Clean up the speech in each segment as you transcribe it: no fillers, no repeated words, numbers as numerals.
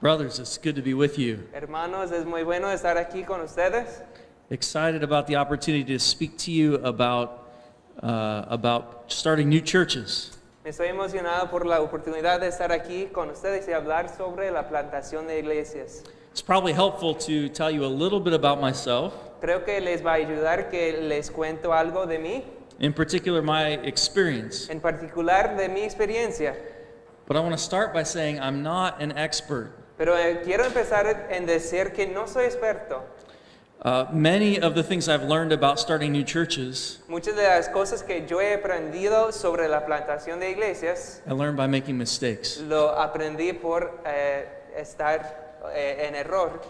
Brothers, it's good to be with you. Hermanos, es muy bueno estar aquí con ustedes. Excited about the opportunity to speak to you about starting new churches. Estoy emocionado por la oportunidad de estar aquí con ustedes y hablar sobre la plantación de iglesias. It's probably helpful to tell you a little bit about myself, Creo que les va a ayudar que les cuento algo de mí, in particular my experience. en particular de mi experiencia. But I want to start by saying I'm not an expert. Pero quiero empezar en decir que no soy experto. Many of the things I've learned about starting new churches, Muchas de las cosas que yo he aprendido sobre la plantación de iglesias, I learned by making mistakes. lo aprendí por estar en error.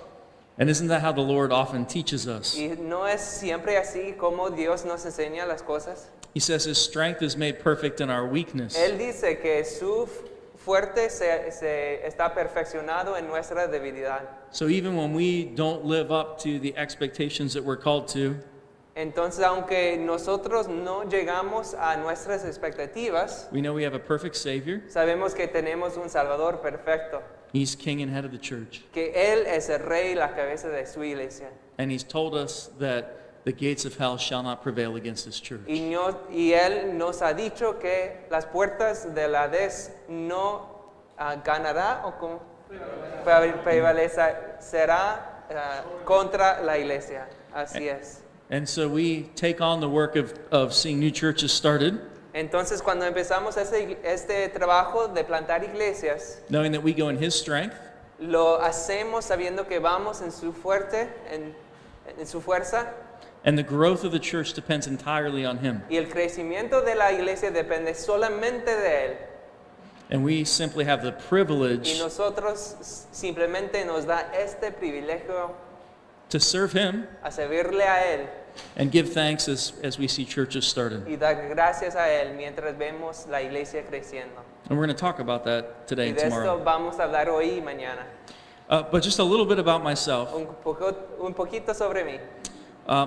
And isn't that how the Lord often teaches us? Y no es siempre así como Dios nos enseña las cosas. He says His strength is made perfect in our weakness. Él dice que su fuerte se está perfeccionado en nuestra debilidad. So even when we don't live up to the expectations that we're called to, Entonces, aunque nosotros no llegamos a nuestras expectativas, we know we have a perfect Savior. sabemos que tenemos un Salvador perfecto, He's King and head of the church. que Él es el Rey y la cabeza de su iglesia. And He's told us that the gates of hell shall not prevail against His church. Y Él nos ha dicho que las puertas del Hades no ganará o como prevalecerá contra la iglesia. Así es. And so we take on the work of seeing new churches started, Entonces, cuando empezamos este trabajo de plantar iglesias, knowing that we go in His strength, lo hacemos sabiendo que vamos en su fuerza, and the growth of the church depends entirely on Him. y el crecimiento de la iglesia depende solamente de Él. And we simply have the Y privilege nosotros simplemente nos da este privilegio to serve Him a servirle a Él and give thanks as we see churches started. y dar gracias a Él mientras vemos la iglesia creciendo. And we're going to talk about that today Y and de esto tomorrow. vamos a hablar hoy y mañana. But just a little bit about myself. Un poquito sobre mí.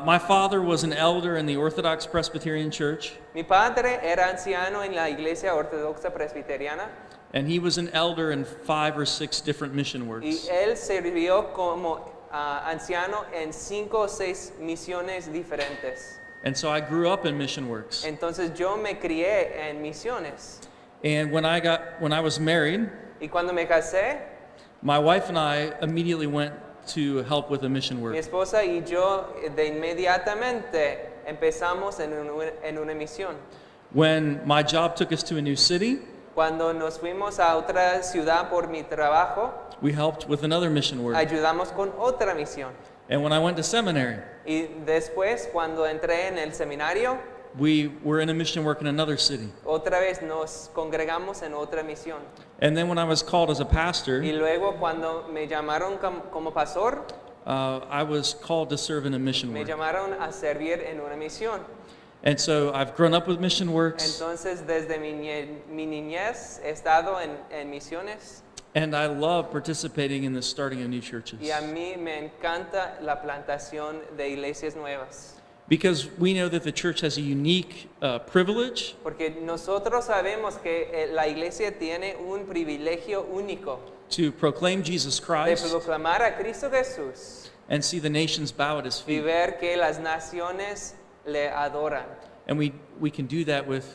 My father was an elder in the Orthodox Presbyterian Church, Mi padre era anciano en la iglesia ortodoxa presbiteriana and he was an elder in 5 or 6 different mission y works. él sirvió como anciano en 5 o 6 misiones diferentes. And so I grew up in mission works. Entonces yo me crié en misiones And when I was married, y cuando me casé, my wife and I immediately went to help with a mission mi work. esposa y yo de inmediatamente empezamos en una misión. When my job took us to a new city, Cuando nos fuimos a otra ciudad por mi trabajo, we helped with another mission work. ayudamos con otra misión. And when I went to seminary, Y después, cuando entré en el seminario, we were in a mission work in another city. otra vez nos congregamos en otra misión. And then when I was called as a Y pastor, luego cuando me llamaron como pastor, I was called to serve in a mission me work. llamaron a servir en una misión. And so I've grown up with mission works, Entonces, desde mi niñez he estado en misiones and I love participating in the starting of new churches. y a mí me encanta la plantación de iglesias nuevas. Because we know that the church has a unique privilege Porque nosotros sabemos que la iglesia tiene un privilegio único to proclaim Jesus de Christ proclamar a Cristo Jesús and see the nations bow at His y feet. ver que las naciones le adoran. And we can do that with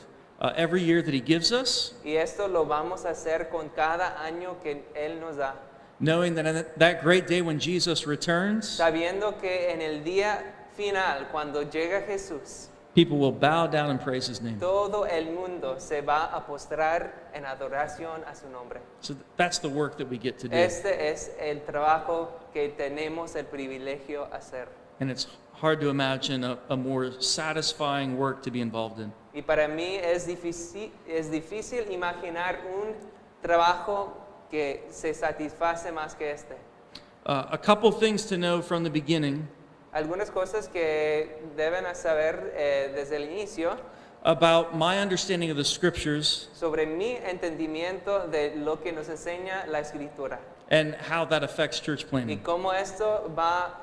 every year that He gives us, Y esto lo vamos a hacer con cada año que Él nos da, knowing that on that great day when Jesus returns, sabiendo que en el día final, cuando llega Jesús, people will bow down and praise His name. todo el mundo se va a postrar en adoración a su nombre. So that's the work that we get to do. Este es el trabajo que tenemos el privilegio hacer. And it's hard to imagine a more satisfying work to be involved in. Y para mí es difícil imaginar un trabajo que se satisface más que este. A couple things to know from the beginning Algunas cosas que deben saber desde el inicio about my understanding of the scriptures sobre mi entendimiento de lo que nos enseña la Escritura and how that affects church y planting. cómo esto va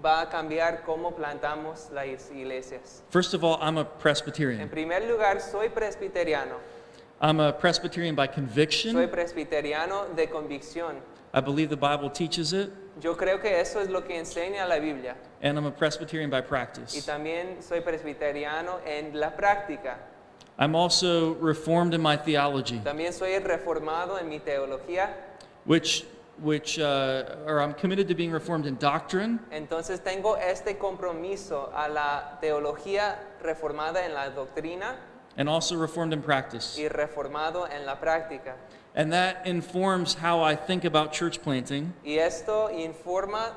a cambiar cómo plantamos las iglesias. First of all, I'm a En Presbyterian. primer lugar, soy presbiteriano. I'm a Presbyterian by Soy conviction. presbiteriano de convicción. I believe the Bible teaches it. Yo creo que eso es lo que enseña la Biblia. And I'm a Presbyterian by Y practice. también soy presbiteriano en la práctica. I'm also reformed in my theology, También soy reformado en mi teología. or I'm committed to being reformed in doctrine, Entonces tengo este compromiso a la teología reformada en la doctrina and also reformed in practice. y reformado en la práctica. And that informs how I think about church planting. Y esto informa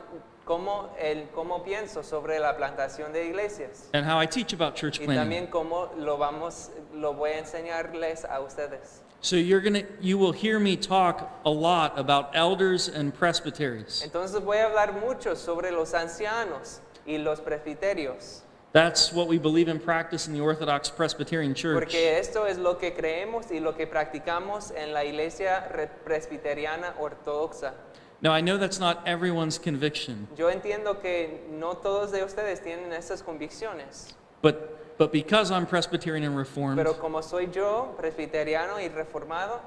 cómo pienso sobre la plantación de iglesias. And how I teach about church Y planting. también cómo lo voy a enseñarles a ustedes. So you will hear me talk a lot about elders and presbyteries. Entonces voy a hablar mucho sobre los ancianos y los presbiterios. That's what we believe in practice in the Orthodox Presbyterian Church. Porque esto es lo que creemos y lo que practicamos en la iglesia presbiteriana ortodoxa. Now, I know that's not everyone's conviction, Yo entiendo que no todos de ustedes tienen esas convicciones, but because I'm Presbyterian and Reformed, pero como soy yo, presbiteriano y reformado,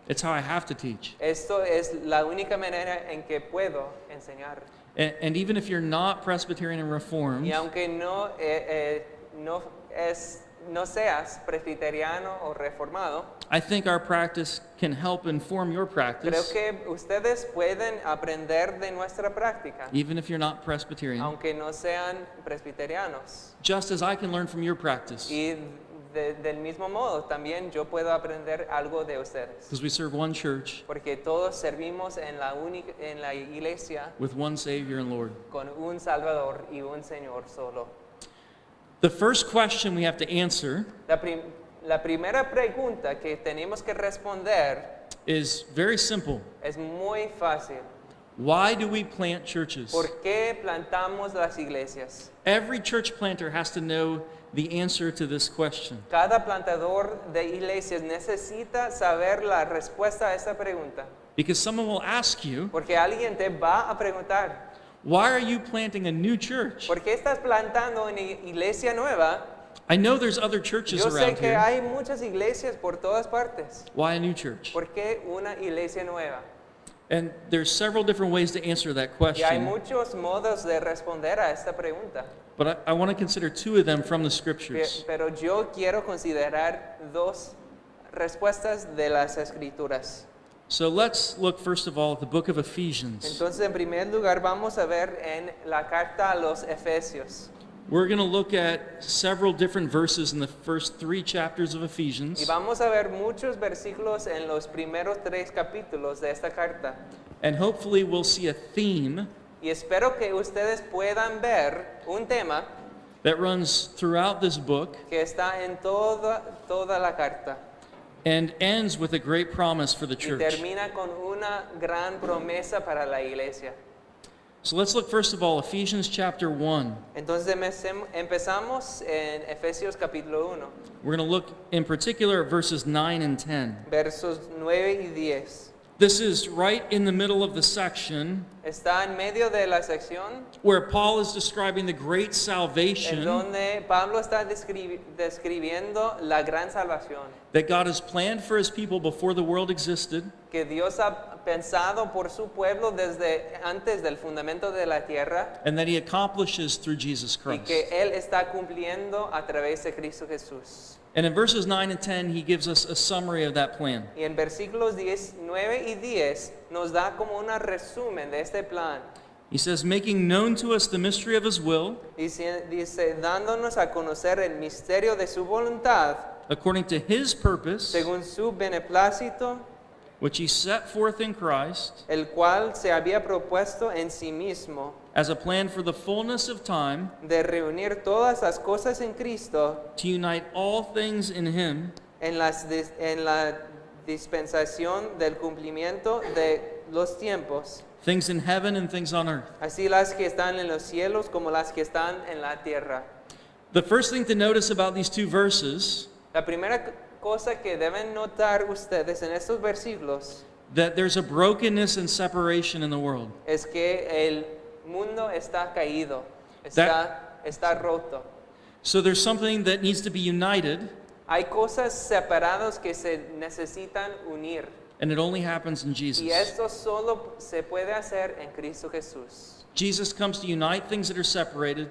it's how I have to teach. esto es la única manera en que puedo enseñar. And even if you're not Presbyterian and Reformed, Y aunque no seas presbiteriano o reformado, I think our practice can help inform your creo practice, que ustedes pueden aprender de nuestra práctica, even if you're not Presbyterian, aunque no sean presbiterianos. just as I can learn from your practice, Y del mismo modo, también yo puedo aprender algo de ustedes. because we serve one church Porque todos servimos en la iglesia with one Savior and Lord. con un Salvador y un Señor solo. The first question we have to answer La primera pregunta que tenemos que responder is very simple. es muy fácil. Why do we plant churches? ¿Por qué plantamos las iglesias? Every church planter has to know the answer to this question. Cada plantador de iglesias necesita saber la respuesta a esta pregunta. Because someone will ask you, Porque alguien te va a preguntar, why are you planting a new church? ¿por qué estás plantando una iglesia nueva? I know there's other churches Yo sé around que here. hay muchas iglesias por todas partes. Why a new church? ¿Por qué una iglesia nueva? And there's several different ways to answer that Y hay question, muchos modos de responder a esta pregunta. but I want to consider two of them from the scriptures. Pero yo quiero considerar dos respuestas de las escrituras. So let's look first of all at the book of Ephesians. Entonces, en primer lugar, vamos a ver en la carta a los Efesios. We're going to look at several different verses in the first 3 chapters of Y Ephesians, vamos a ver muchos versículos en los primeros 3 capítulos de esta carta. and hopefully we'll see a theme Y espero que ustedes puedan ver un tema that runs throughout this book que está en toda la carta. and ends with a great promise for the Y church. termina con una gran promesa para la iglesia. So let's look first of all, Ephesians chapter 1. Entonces empezamos en Efesios capítulo 1, We're going to look in particular at verses 9 and 10. versos 9 y 10. This is right in the middle of the section Está en medio de la sección where Paul is describing the great en salvation donde Pablo está describiendo la gran salvación that God has planned for his people before the world existed, que Dios ha pensado por su pueblo desde antes del fundamento de la tierra and that he accomplishes through Jesus y Christ. que Él está cumpliendo a través de Cristo Jesús. And in verses 9 and 10, he gives us a summary of that plan. Y en versículos 9 y 10 nos da como un resumen de este plan. He says, making known to us the mystery of his will, Dice, dándonos a conocer el misterio de su voluntad, according to his purpose, según su beneplácito, which he set forth in Christ, el cual se había propuesto en sí mismo, as a plan for the fullness of time, de reunir todas las cosas en Cristo, to unite all things in him, en la dispensación del cumplimiento de los tiempos, things in heaven and things on earth. así las que están en los cielos como las que están en la tierra. The first thing to notice about these two verses, La primera cosa que deben notar ustedes en estos versículos that there's a brokenness and separation in the world. es que el mundo está caído, está roto. So there's something that needs to be united, Hay cosas separadas que se necesitan unir. And it only happens in Jesus. Y esto solo se puede hacer en Cristo Jesús. Jesus comes to unite things that are separated,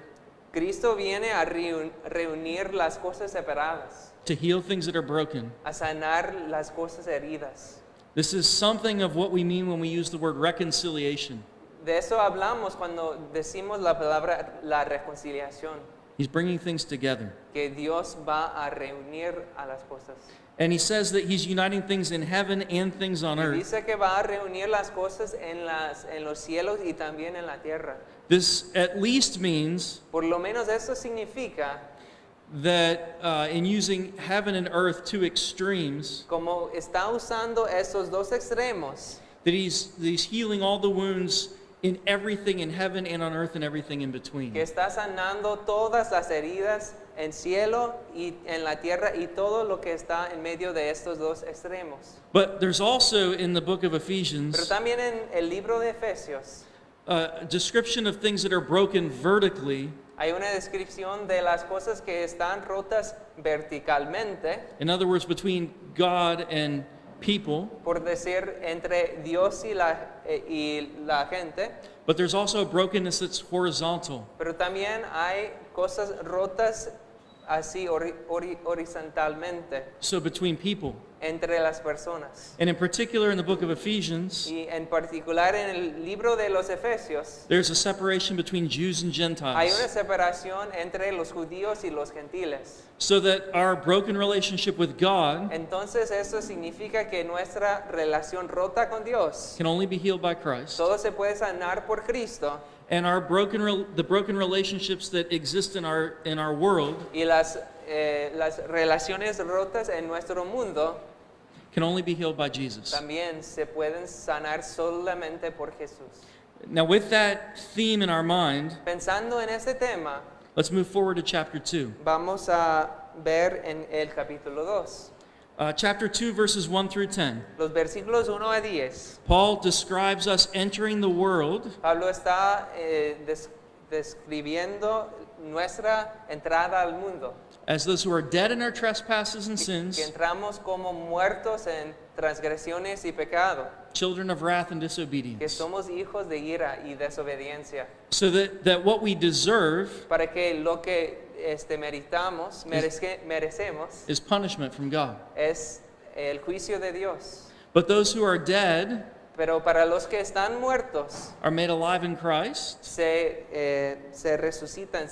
Cristo viene a reunir las cosas separadas, to heal things that are broken. a sanar las cosas heridas. This is something of what we mean when we use the word reconciliation. De eso hablamos cuando decimos la palabra la reconciliación, He's bringing things together. que Dios va a reunir a las cosas. And he says that he's uniting things in heaven and things on Y earth. dice que va a reunir las cosas en los cielos y también en la tierra. This at least means Por lo menos eso significa, that in using heaven and earth, two extremes, como está usando esos dos extremos, that he's healing all the wounds in everything in heaven and on earth and everything in between. que está sanando todas las heridas en cielo y en la tierra y todo lo que está en medio de estos dos extremos. But there's also in the book of Pero Ephesians también en el libro de Efesios a description of things that are broken vertically. hay una descripción de las cosas que están rotas verticalmente, In other words, between God and people. por decir, entre Dios y la gente. But there's also a brokenness that's horizontal. Pero también hay cosas rotas así horizontalmente So between people. entre las personas. And in particular in the book of Ephesians, Y en particular en el libro de los Efesios there's a separation between Jews and hay una Gentiles. separación entre los judíos y los gentiles. So that our broken relationship with God Entonces eso significa que nuestra relación rota con Dios can only be healed by Christ. todo se puede sanar por Cristo, And our the broken relationships that exist in our world y las relaciones rotas en nuestro mundo can only be healed by Jesus. también se pueden sanar solamente por Jesús. Now with that theme in our mind, Pensando en este tema, let's move forward to chapter 2. vamos a ver en el capítulo 2, Chapter 2 verses 1 through 10. los versículos 1 a 10. Paul describes us entering the world Pablo está describiendo nuestra entrada al mundo, as those who are dead in our trespasses and que sins, entramos como muertos en transgresiones y pecado, children of wrath and que disobedience. somos hijos de ira y desobediencia, So that what we deserve para que lo que merecemos is punishment from God. es el juicio de Dios. But those who are dead Pero para los que están muertos, are made alive in Christ, se resucitan,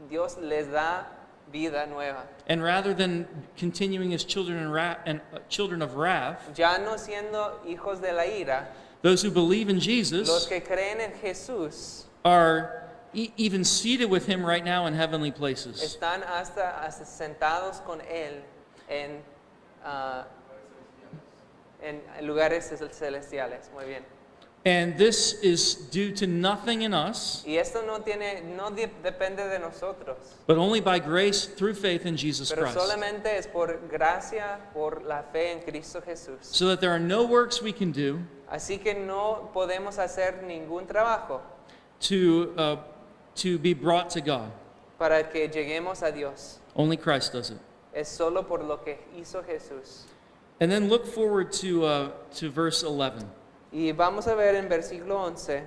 Dios les da vida nueva. and rather than continuing as children of wrath, Ya no siendo hijos de la ira, those who believe in los Jesus que creen en Jesús are even seated with him right now in heavenly places. están hasta sentados con Él en lugares celestiales. Muy bien. And this is due to nothing in us, Y esto no depende de nosotros, but only by grace through faith in Jesus pero Christ. solamente es por gracia, por la fe en Cristo Jesús. So that there are no works we can do Así que no podemos hacer ningún trabajo to be brought to God. para que lleguemos a Dios. Only Christ does it. Es solo por lo que hizo Jesús. And then look forward to verse 11. Y vamos a ver en versículo 11.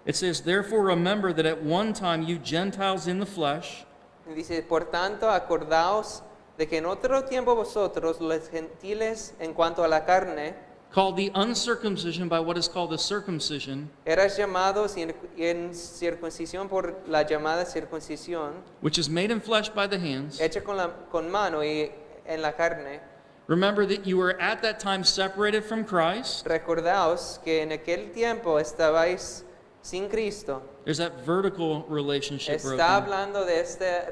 It says, "Therefore remember that at one time you Gentiles in the flesh, Dice, por tanto, acordaos de que en otro tiempo vosotros, los gentiles, en cuanto a la carne, called the uncircumcision by what is called the circumcision, eras llamados en circuncisión por la llamada circuncisión, which is made in flesh by the hands. hecha con mano y en la carne. Remember that you were at that time separated from Christ." Recordaos que en aquel tiempo estabais sin Cristo. There's that vertical relationship Está broken. hablando de esta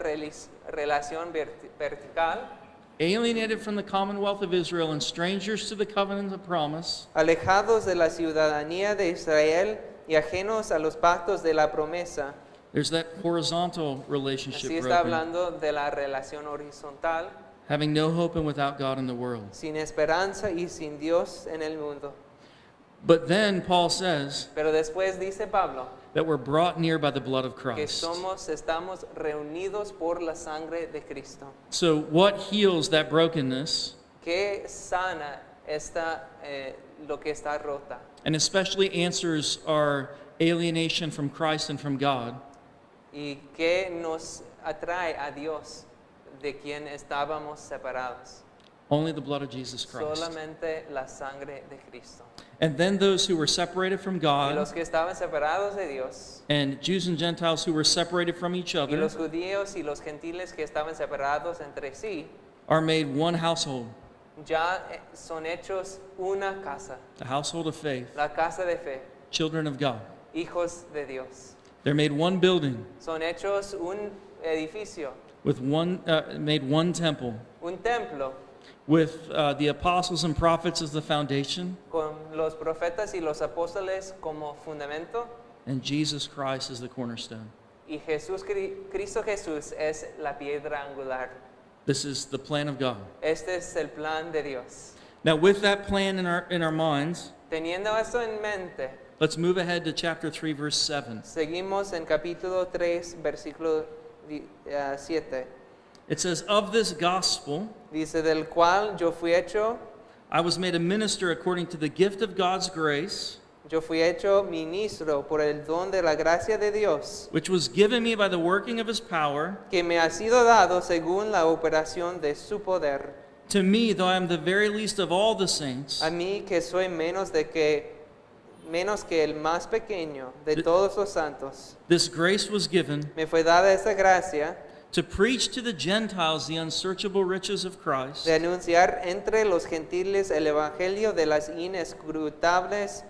relación vertical, Alienated from the commonwealth of Israel and strangers to the covenant of promise, alejados de la ciudadanía de Israel y ajenos a los pactos de la promesa. there's that horizontal relationship Así está broken. hablando de la relación horizontal, Having no hope and without God in the world. sin esperanza y sin Dios en el mundo. But then Paul says Pero después dice Pablo that we're brought near by the blood of que Christ. estamos reunidos por la sangre de Cristo. So what heals that brokenness, Que sana lo que está rota. and especially answers our alienation from Christ and from God, Y que nos atrae a Dios, de quien estábamos separados. only the blood of Jesus Christ. Solamente la sangre de Cristo. And then those who were separated from Y God, los que estaban separados de Dios, and Jews and Gentiles who were separated from each y other, los judíos y los gentiles que estaban separados entre sí, are made one household, ya son hechos una casa, the household of faith, la casa de fe, children of God. hijos de Dios. They're made one building, Son hechos un edificio, with made one temple, un templo, with the apostles and prophets as the foundation, con los profetas y los apóstoles como fundamento, and Jesus Christ as the cornerstone. y Cristo Jesús es la piedra angular. This is the plan of God. Este es el plan de Dios. Now, with that plan in our minds, Teniendo esto en mente, let's move ahead to chapter 3, verse 7. seguimos en capítulo 3, versículo 7. It says, "Of this gospel Dice, del cual yo fui hecho I was made a minister according to the gift of God's grace, Yo fui hecho ministro por el don de la gracia de Dios, which was given me by the working of his power. que me ha sido dado según la operación de su poder. To me, though I am the very least of all the saints, A mí que soy menos que el más pequeño de todos los santos, this grace was given me fue dada esta gracia to preach to the Gentiles the unsearchable riches of Christ, de anunciar entre los gentiles el evangelio de las inescrutables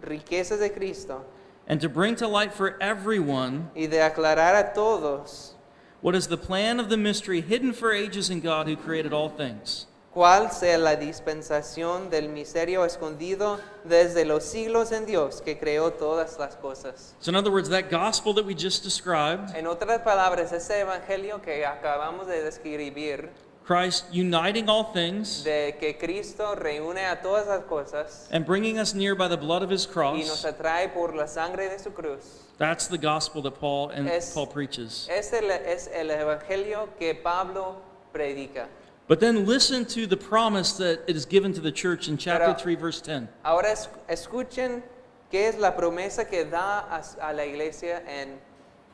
riquezas de Cristo and to bring to light for everyone y de aclarar a todos what is the plan of the mystery hidden for ages in God who created all things, cuál sea la dispensación del misterio escondido desde los siglos en Dios que creó todas las cosas. So in other words, that gospel that we just described, En otras palabras, ese evangelio que acabamos de describir, Christ uniting all things de que Cristo reúne a todas las cosas and bringing us near by the blood of his y nos cross, atrae por la sangre de su cruz, that's the gospel that Paul Es- preaches. es el evangelio que Pablo predica. But then listen to the promise that it is given to the church in chapter Pero- 3, verse 10. Ahora escuchen qué es la promesa que da a la iglesia en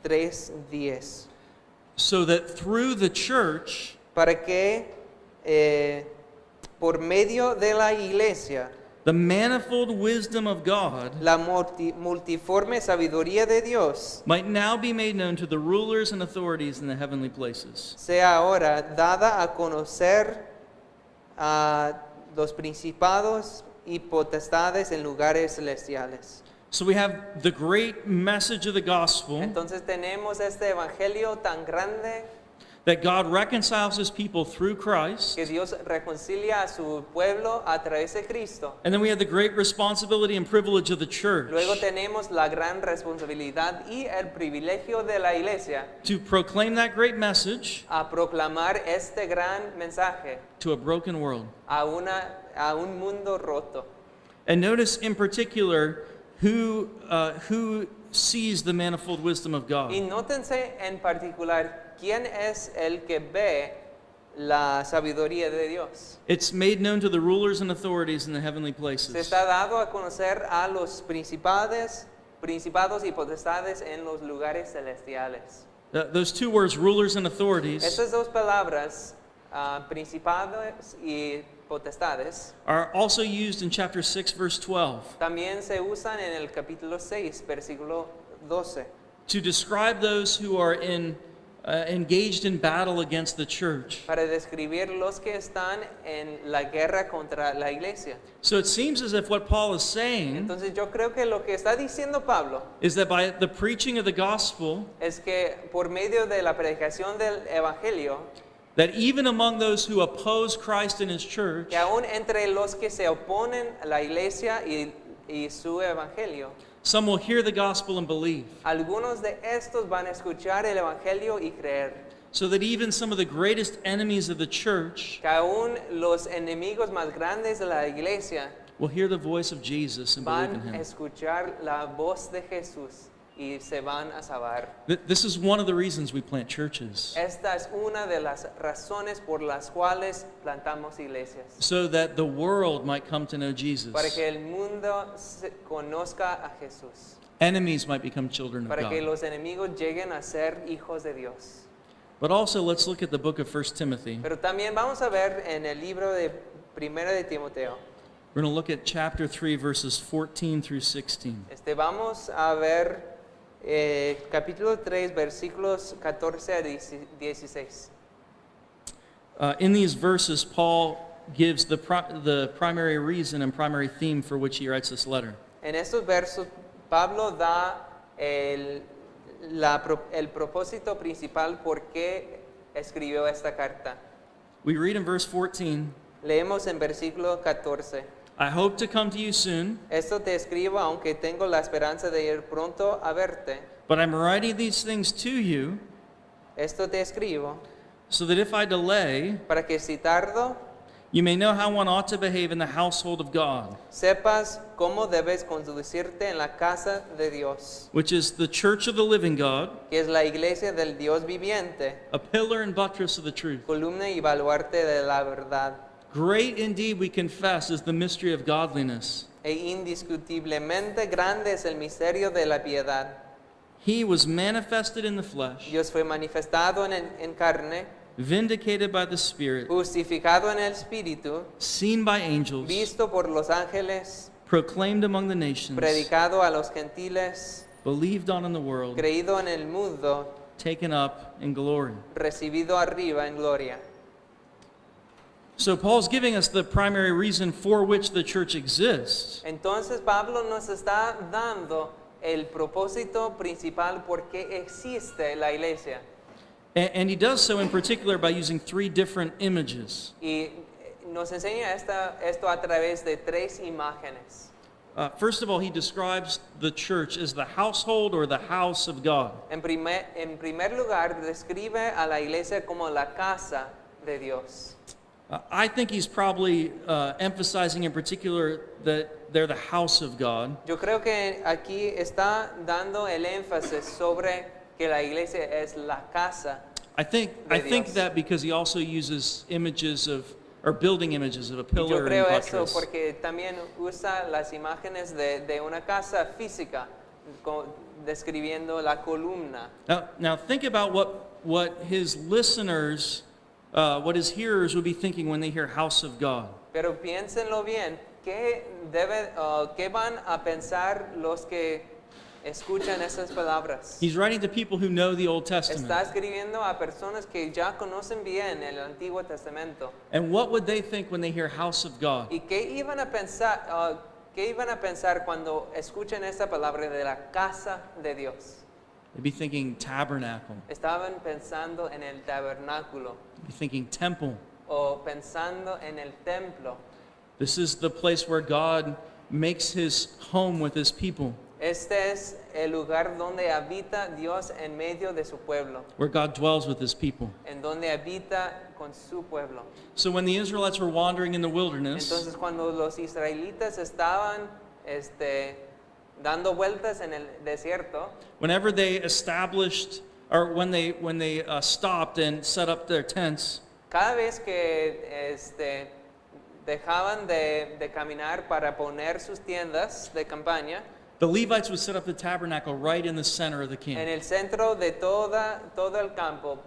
3:10. So that through the church, Para que por medio de la iglesia the manifold wisdom of God la multiforme sabiduría de Dios might now be made known to the rulers and authorities in the heavenly places. sea ahora dada a conocer a los principados y potestades en lugares celestiales. So we have the great message of the gospel Entonces tenemos este evangelio tan grande that God reconciles his people through Christ. que Dios reconcilia a su pueblo a través de Cristo. And then we have the great responsibility and privilege of the church Luego tenemos la gran responsabilidad y el privilegio de la iglesia to proclaim that great message a proclamar este gran mensaje to a broken world. a un mundo roto. And notice in particular who sees the manifold wisdom of God. Y nótense en particular quién es el que ve la sabiduría de Dios. It's made known to the rulers and authorities in the heavenly Se places. está dado a conocer a los principados y potestades en los lugares celestiales. Those two words, rulers and authorities, Estas dos palabras, principados y potestades, are also used in chapter 6, verse 12, también se usan en el capítulo 6, versículo 12, to describe those who are engaged in battle against the church. para describir los que están en la guerra contra la iglesia. So it seems as if what Paul is saying Entonces yo creo que lo que está diciendo Pablo is that by the preaching of the gospel, es que por medio de la predicación del evangelio, that even among those who oppose Christ and his church, que aún entre los que se oponen a la iglesia y su evangelio, some will hear the gospel and believe. algunos de estos van a escuchar el evangelio y creer. So that even some of the greatest enemies of the church Que aún los enemigos más grandes de la iglesia will hear the voice of Jesus and believe in van a him. escuchar la voz de Jesús y se van a salvar. This is one of the reasons we plant churches, Esta es una de las razones por las cuales plantamos iglesias. so that the world might come to know Jesus. Para que el mundo conozca a Jesús. Enemies might become children of Para que God. los enemigos lleguen a ser hijos de Dios. But also, let's look at the book of 1 Timothy. Pero también vamos a ver en el libro de Primera de Timoteo. We're going to look at chapter 3, verses 14 through 16. Vamos a ver capítulo 3, versículos 14 a 16. In these verses, Paul gives the primary reason and primary theme for which he writes this letter. En estos versos, Pablo da el propósito principal por qué escribió esta carta. We read in verse 14, Leemos en versículo 14. I hope to come to you soon, Esto te escribo aunque tengo la esperanza de ir pronto a verte. but I'm writing these things to you Esto te escribo so that if I delay, para que si tardo, you may know how one ought to behave in the household of God, sepas cómo debes conducirte en la casa de Dios, which is the church of the living God, que es la iglesia del Dios viviente, a pillar and buttress of the truth. columna y baluarte de la verdad. Great indeed, we confess, is the mystery of godliness. E indiscutiblemente grande es el misterio de la piedad. He was manifested in the flesh, Dios fue manifestado en carne, vindicated by the Spirit, justificado en el Espíritu, seen by angels, visto por los ángeles, proclaimed among the nations, predicado a los gentiles, believed on in the world, creído en el mundo, taken up in glory. recibido arriba en gloria. So Paul's giving us the primary reason for which the church exists. Entonces Pablo nos está dando el propósito principal por qué existe la iglesia. And he does so in particular by using three different images. Y nos enseña esto a través de tres imágenes. First of all, he describes the church as the household or the house of God. En primer lugar, describe a la iglesia como la casa de Dios. I think he's probably emphasizing in particular that they're the house of God. Yo creo que aquí está dando el énfasis sobre que la iglesia es la casa. I think Dios. that because he also uses images of, or building images of a Y yo pillar and creo eso buttress. porque también usa las imágenes de una casa física, describiendo la columna. Now think about what his listeners, what his hearers would be thinking when they hear house of God. Pero piénsenlo bien, ¿qué van a pensar los que escuchan esas palabras? He's writing to people who know the Old Está Testament. escribiendo a personas que ya conocen bien el Antiguo Testamento. And what would they think when they hear house of God? ¿Y qué iban a pensar cuando escuchan esta palabra de la casa de Dios? They'd be thinking tabernacle. Estaban pensando en el tabernáculo They'd be thinking temple. o pensando en el templo. This is the place where God makes his home with his people, Este es el lugar donde habita Dios en medio de su pueblo, where God dwells with his people. en donde habita con su pueblo. So when the Israelites were wandering in the wilderness, Entonces cuando los israelitas estaban dando vueltas en el desierto, whenever they established, or when they stopped and set up their tents, cada vez que dejaban de caminar para poner sus tiendas de campaña, the Levites would set up the tabernacle right in the center of the en camp. el centro de todo el campo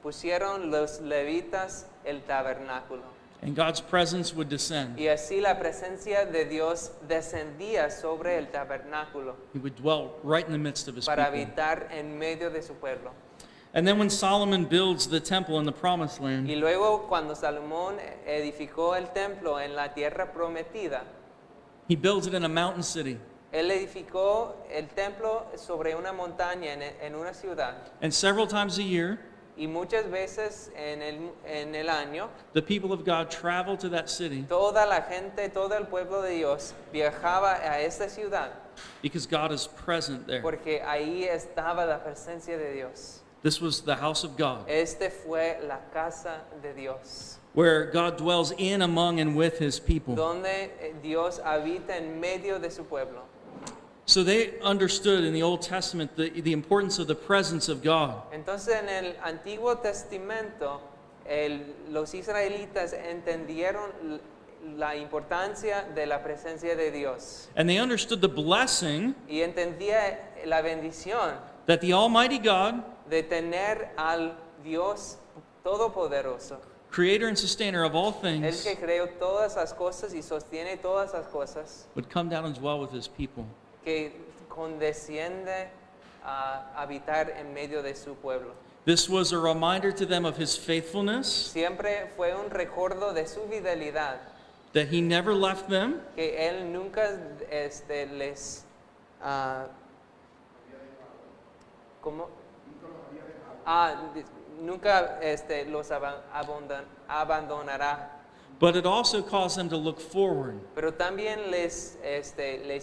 pusieron los levitas el tabernáculo. And God's presence would descend. Y así la presencia de Dios descendía sobre el tabernáculo He would dwell right in the midst of his para people. habitar en medio de su pueblo. And then when Solomon builds the temple in the promised land, Y luego cuando Salomón edificó el templo en la tierra prometida, he builds it in a mountain city. él edificó el templo sobre una montaña en una ciudad. And several times a year, Y muchas veces en el año, the people of God travel to that city toda la gente, todo el pueblo de Dios viajaba a esta ciudad because God is present there. porque ahí estaba la presencia de Dios. This was the house of God, Fue la casa de Dios, where God dwells in, among, and with his people. donde Dios habita en medio de su pueblo. So they understood in the Old Testament the importance of the presence of God. Entonces en el Antiguo Testamento los israelitas entendieron la importancia de la presencia de Dios. And they understood the blessing Y entendía la bendición that the Almighty God, de tener al Dios Todopoderoso, creator and sustainer of all el things, que creó todas las cosas y sostiene todas las cosas, would come down and dwell with his people. que condesciende a habitar en medio de su pueblo. This was a reminder to them of his faithfulness, Siempre fue un recuerdo de su fidelidad, that he never left them, que él nunca les ¿cómo? Nunca los abandonará, but it also caused them to look forward, pero también les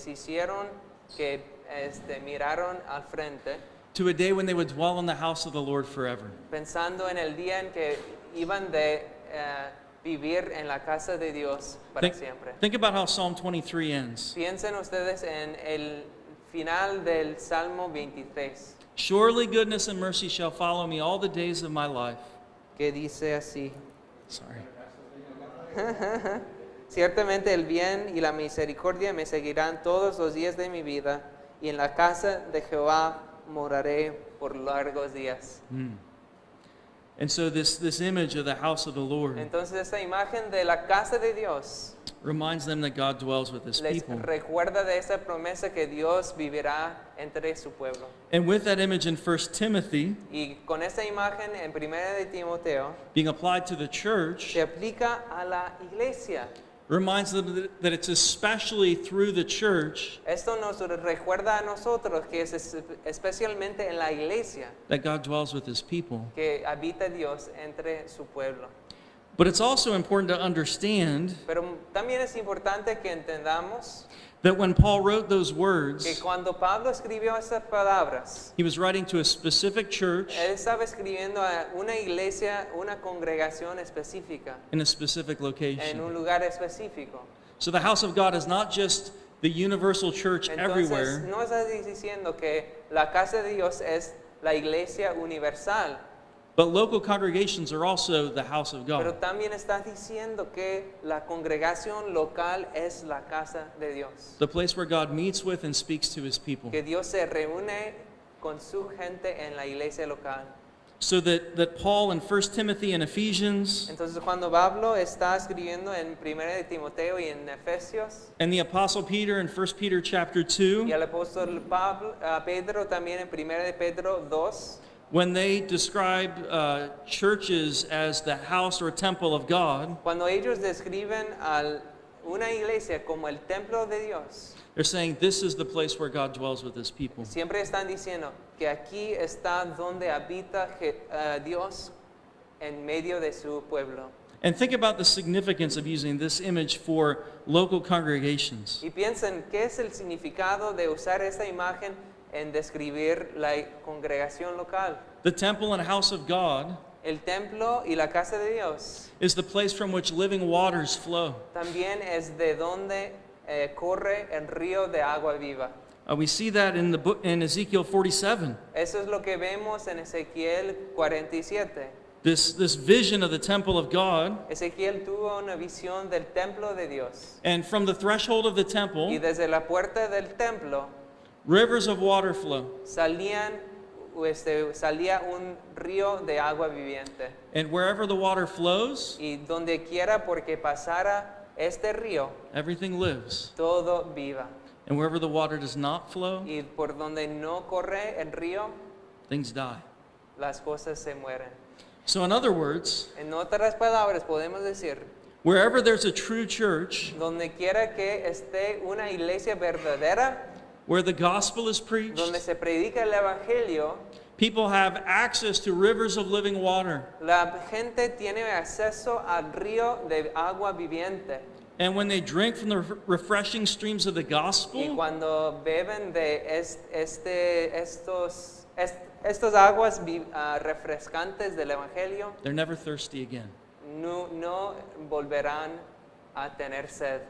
hicieron que miraron al frente, to a day when they would dwell in the house of the Lord forever. pensando en el día en que iban de vivir en la casa de Dios para siempre. Think about how Psalm 23 ends. Piensen ustedes en el final del Salmo 23, Surely goodness and mercy shall follow me all the days of my life. que dice así: Sorry. Ciertamente el bien y la misericordia me seguirán todos los días de mi vida, y en la casa de Jehová moraré por largos días. And so this image of the house of the Lord Entonces esta imagen de la casa de Dios reminds them that God dwells with his les people. recuerda de esa promesa que Dios vivirá entre su pueblo. And with that image in 1 Timothy Y con esa imagen en 1 de Timoteo being applied to the church, se aplica a la iglesia. reminds them that it's especially through the church Esto nos recuerda a nosotros que es especialmente en la iglesia that God dwells with his people. que habita Dios entre su pueblo. But it's also important to understand Pero también es importante que entendamos that when Paul wrote those que words, cuando Pablo escribió esas palabras, he was writing to a specific church él estaba escribiendo a una iglesia, una congregación específica, in a specific en un location. lugar específico. So the house of God is not just the universal church Entonces, everywhere, no estás diciendo que la casa de Dios es la iglesia universal, but local congregations are also the house of pero God. también estás diciendo que la congregación local es la casa de Dios. The place where God meets with and speaks to his people. Que Dios se reúne con su gente en la iglesia local. So that Paul in 1 Timothy and Ephesians Entonces cuando Pablo está escribiendo en 1 de Timoteo y en Efesios, and the Apostle Peter in 1 Peter chapter y 2, el apóstol Pedro también en 1 de Pedro 2, when they describe churches as the house or temple of God, cuando ellos describen a una iglesia como el templo de Dios, they're saying this is the place where God dwells with his people. siempre están diciendo que aquí está donde habita Dios en medio de su pueblo. And think about the significance of using this image for local congregations. Y piensen, ¿qué es el significado de usar esta imagen en describir la congregación local? The temple and house of God El templo y la casa de Dios is the place from which living waters flow. también es de donde corre el río de agua viva. We see that in the book in Ezekiel 47. Eso es lo que vemos en Ezequiel 47. This vision of the temple of God, Ezequiel tuvo una visión del templo de Dios. and from the threshold of the Y temple, desde la puerta del templo rivers of water flow. salía un río de agua viviente. And wherever the water flows, Y donde quiera porque pasara este río, everything lives. todo viva. And wherever the water does not flow, Y por donde no corre el río, things die. las cosas se mueren. So in other words, En otras palabras, podemos decir, wherever there's a true church, donde quiera que esté una iglesia verdadera, where the gospel is donde preached, se predica el evangelio, people have access to rivers of living water. la gente tiene acceso al río de agua viviente. And when they drink from the refreshing streams of the Y gospel, cuando beben de estos aguas refrescantes del evangelio, they're never thirsty again. no volverán a tener sed.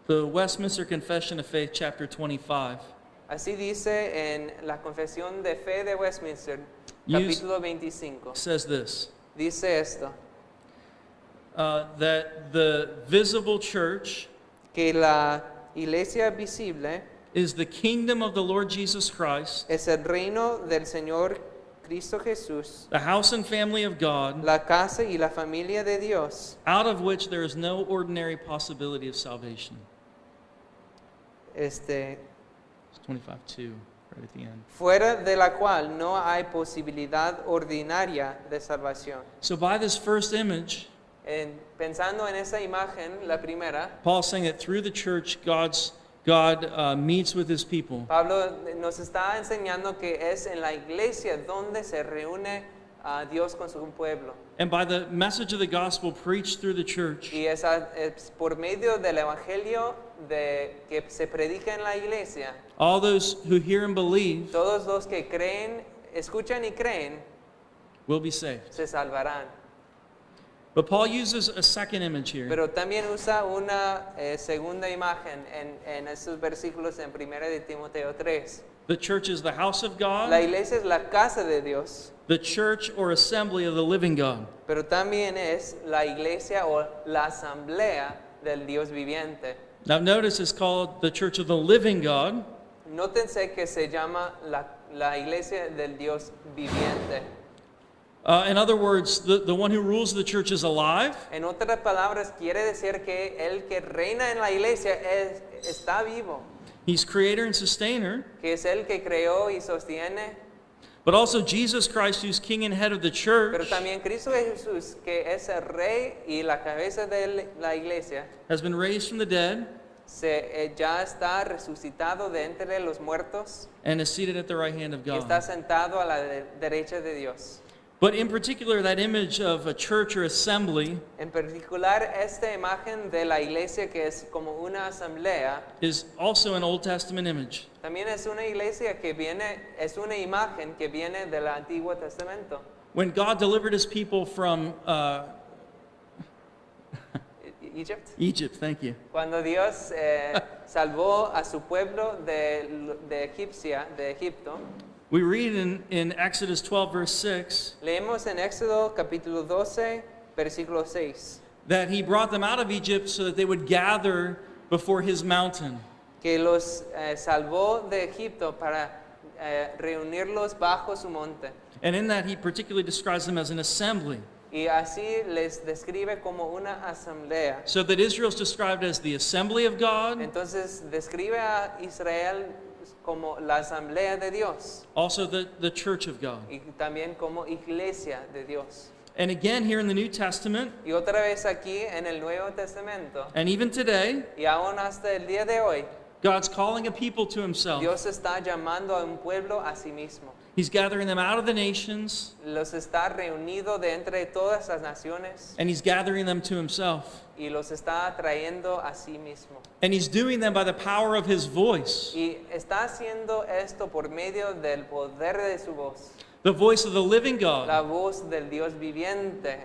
The Westminster Confession of Faith, chapter 25, Así dice en la Confesión de Fe de Westminster, Use- capítulo 25. says this, Dice esto, that the visible church que la iglesia visible is the kingdom of the Lord Jesus Christ, es el reino del Señor Cristo Jesús, the house and family of God, la casa y la familia de Dios, out of which there is no ordinary possibility of salvation. It's 25:2, right at the end. fuera de la cual no hay posibilidad ordinaria de salvación. So by this first image, Pensando en esa imagen, la primera, Paul's saying that through the church, God meets with his people. Pablo nos está enseñando que es en la iglesia donde se reúne a Dios con su pueblo. And by the message of the gospel preached through the church, Y es por medio del evangelio que se predica en la iglesia, all those who hear and believe todos los que creen, escuchan y creen, will be saved. se salvarán. But Paul uses a second image here. Pero también usa una segunda imagen en estos versículos en 1 de Timoteo 3. The church is the house of La God, iglesia es la casa de Dios, the church or assembly of the living God. pero también es la iglesia o la asamblea del Dios viviente. Now notice it's called the church of the living God, Nótense que se llama la iglesia del Dios viviente. in other words, the one who rules the church is alive, En otras palabras, quiere decir que el que reina en la iglesia está vivo, he's creator and sustainer, que es el que creó y sostiene, but also Jesus Christ, who's king and head of the pero church, también Cristo Jesús, que es el rey y la cabeza de la iglesia, has been raised from the dead ya está resucitado de entre los muertos and is seated at the right hand of y está God. sentado a la derecha de Dios. But in particular, that image of a church or assembly En particular, esta imagen de la iglesia que es como una asamblea, is also an Old Testament image. también es una iglesia es una imagen que viene del Antiguo Testamento. When God delivered his people from Egypt. Egypt, thank you. Cuando Dios salvó a su pueblo de Egipto, We read in Exodus 12, verse 6, leemos en Éxodo capítulo 12, versículo 6, that he brought them out of Egypt so that they would gather before his mountain. que los salvó de Egipto para reunirlos bajo su monte. And in that, he particularly describes them as an assembly. Y así les describe como una asamblea. So that Israel's described as the assembly of God, Entonces describe a Israel como la asamblea de Dios also the church of God. y también como iglesia de Dios. And again, here in the New Testament, Y otra vez aquí en el Nuevo Testamento and even today, y aún hasta el día de hoy, God's calling a people to himself. Dios está llamando a un pueblo a sí mismo. He's gathering them out of the nations, Los está reunido de entre todas las naciones and he's gathering them to himself. y los está trayendo a sí mismo. And he's doing them by the power of his voice, Y está haciendo esto por medio del poder de su voz, the voice of the living la God, voz del Dios viviente,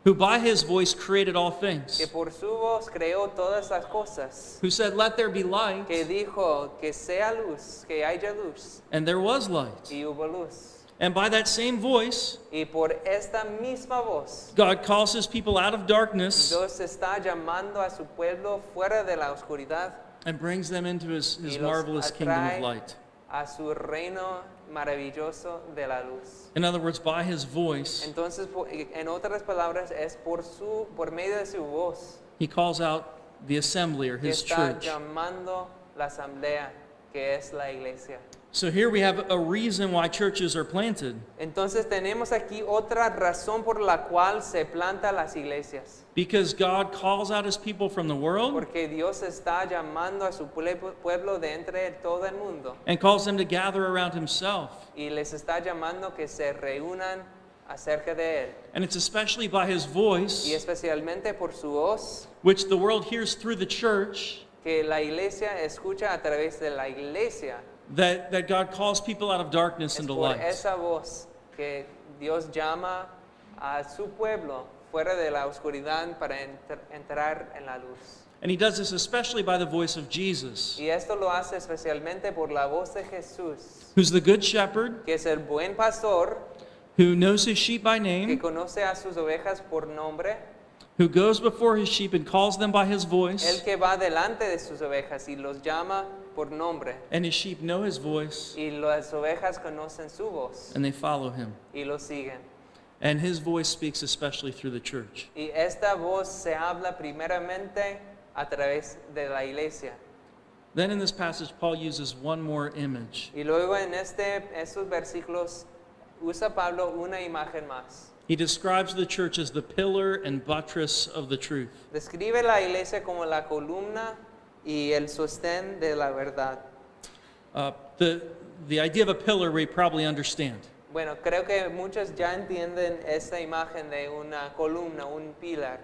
who by his voice created all que things, por su voz creó todas las cosas, who said, "Let there be light," que dijo que sea luz, que haya luz, and there was light. y hubo luz. And by that same voice, Y por esta misma voz, God calls his people out of darkness Dios está llamando a su pueblo fuera de la oscuridad and brings them into his y los marvelous kingdom of atrae light. a su reino maravilloso de la luz. In other words, by his voice, Entonces, en otras palabras, es por medio de su voz he calls out the assembly or que his está church. llamando la asamblea, que es la iglesia. So here we have a reason why churches are planted. Entonces tenemos aquí otra razón por la cual se planta las iglesias. Because God calls out his people from the world Porque Dios está llamando a su pueblo de entre todo el mundo and calls them to gather around himself. y les está llamando que se reúnan acerca de Él. And it's especially by his Y voice, especialmente por su voz, which the world hears through the church, que la iglesia escucha a través de la iglesia. that God calls people out of darkness Es into por light. esa voz que Dios llama a su pueblo fuera de la oscuridad para entrar en la luz. And he does this especially by the voice of Jesus, Y esto lo hace especialmente por la voz de Jesús, who's the good shepherd, que es el buen pastor, who knows his sheep by que name, conoce a sus ovejas por nombre, who goes before his sheep and calls them by his el voice, que va delante de sus ovejas y los llama por nombre. and his sheep know his voice, Y las ovejas conocen su voz and they follow him. y lo siguen. And his voice speaks especially through the church. Y esta voz se habla primeramente a través de la iglesia. Then in this passage, Paul uses one more image. Y luego en estos versículos usa Pablo una imagen más. He describes the church as the pillar and buttress of the truth. Describe la iglesia como la columna y el sostén de la verdad. The idea of a pillar we probably understand. Bueno, creo que muchos ya entienden esta imagen de una columna, un pilar,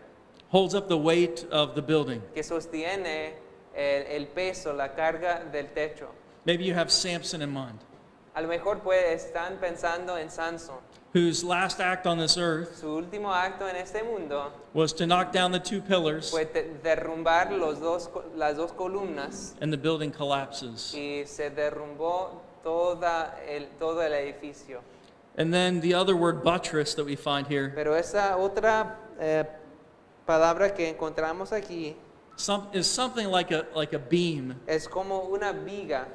Holds up the weight of the building. que sostiene el peso, la carga del techo. Maybe you have Samson in mind, A lo mejor están pensando en Sansón. whose last act on this earth Su último acto en este mundo was to knock down the two pillars, fue derrumbar las dos columnas and the building collapses. y se derrumbó todo el edificio. And then the other word buttress that we find here Pero esa otra palabra que encontramos aquí is something like a beam. es como una viga.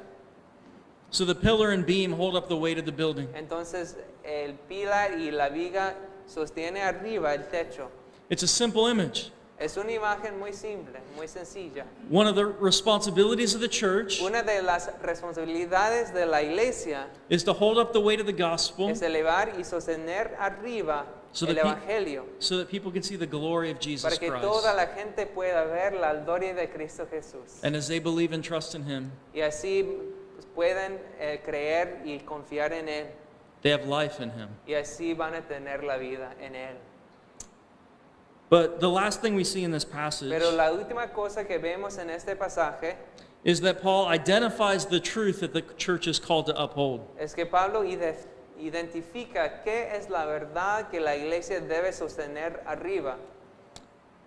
So the pillar and beam hold up the weight of the building. Entonces el pilar y la viga sostiene arriba el techo. It's a simple image. Es una imagen muy simple, muy sencilla. One of the responsibilities of the church Una de las responsabilidades de la iglesia is to hold up the weight of the gospel es elevar y sostener arriba So el that evangelio so that people can see the glory of para Jesus que Christ. toda la gente pueda ver la gloria de Cristo Jesús. And as they believe and trust in him, Y así pues, pueden creer y confiar en Él. they have life in him. Y así van a tener la vida en Él. But the last thing we see in this passage Pero la última cosa que vemos en este pasaje is that Paul identifies the truth that the church is called to uphold. es que Pablo identifica qué es la verdad que la iglesia debe sostener arriba.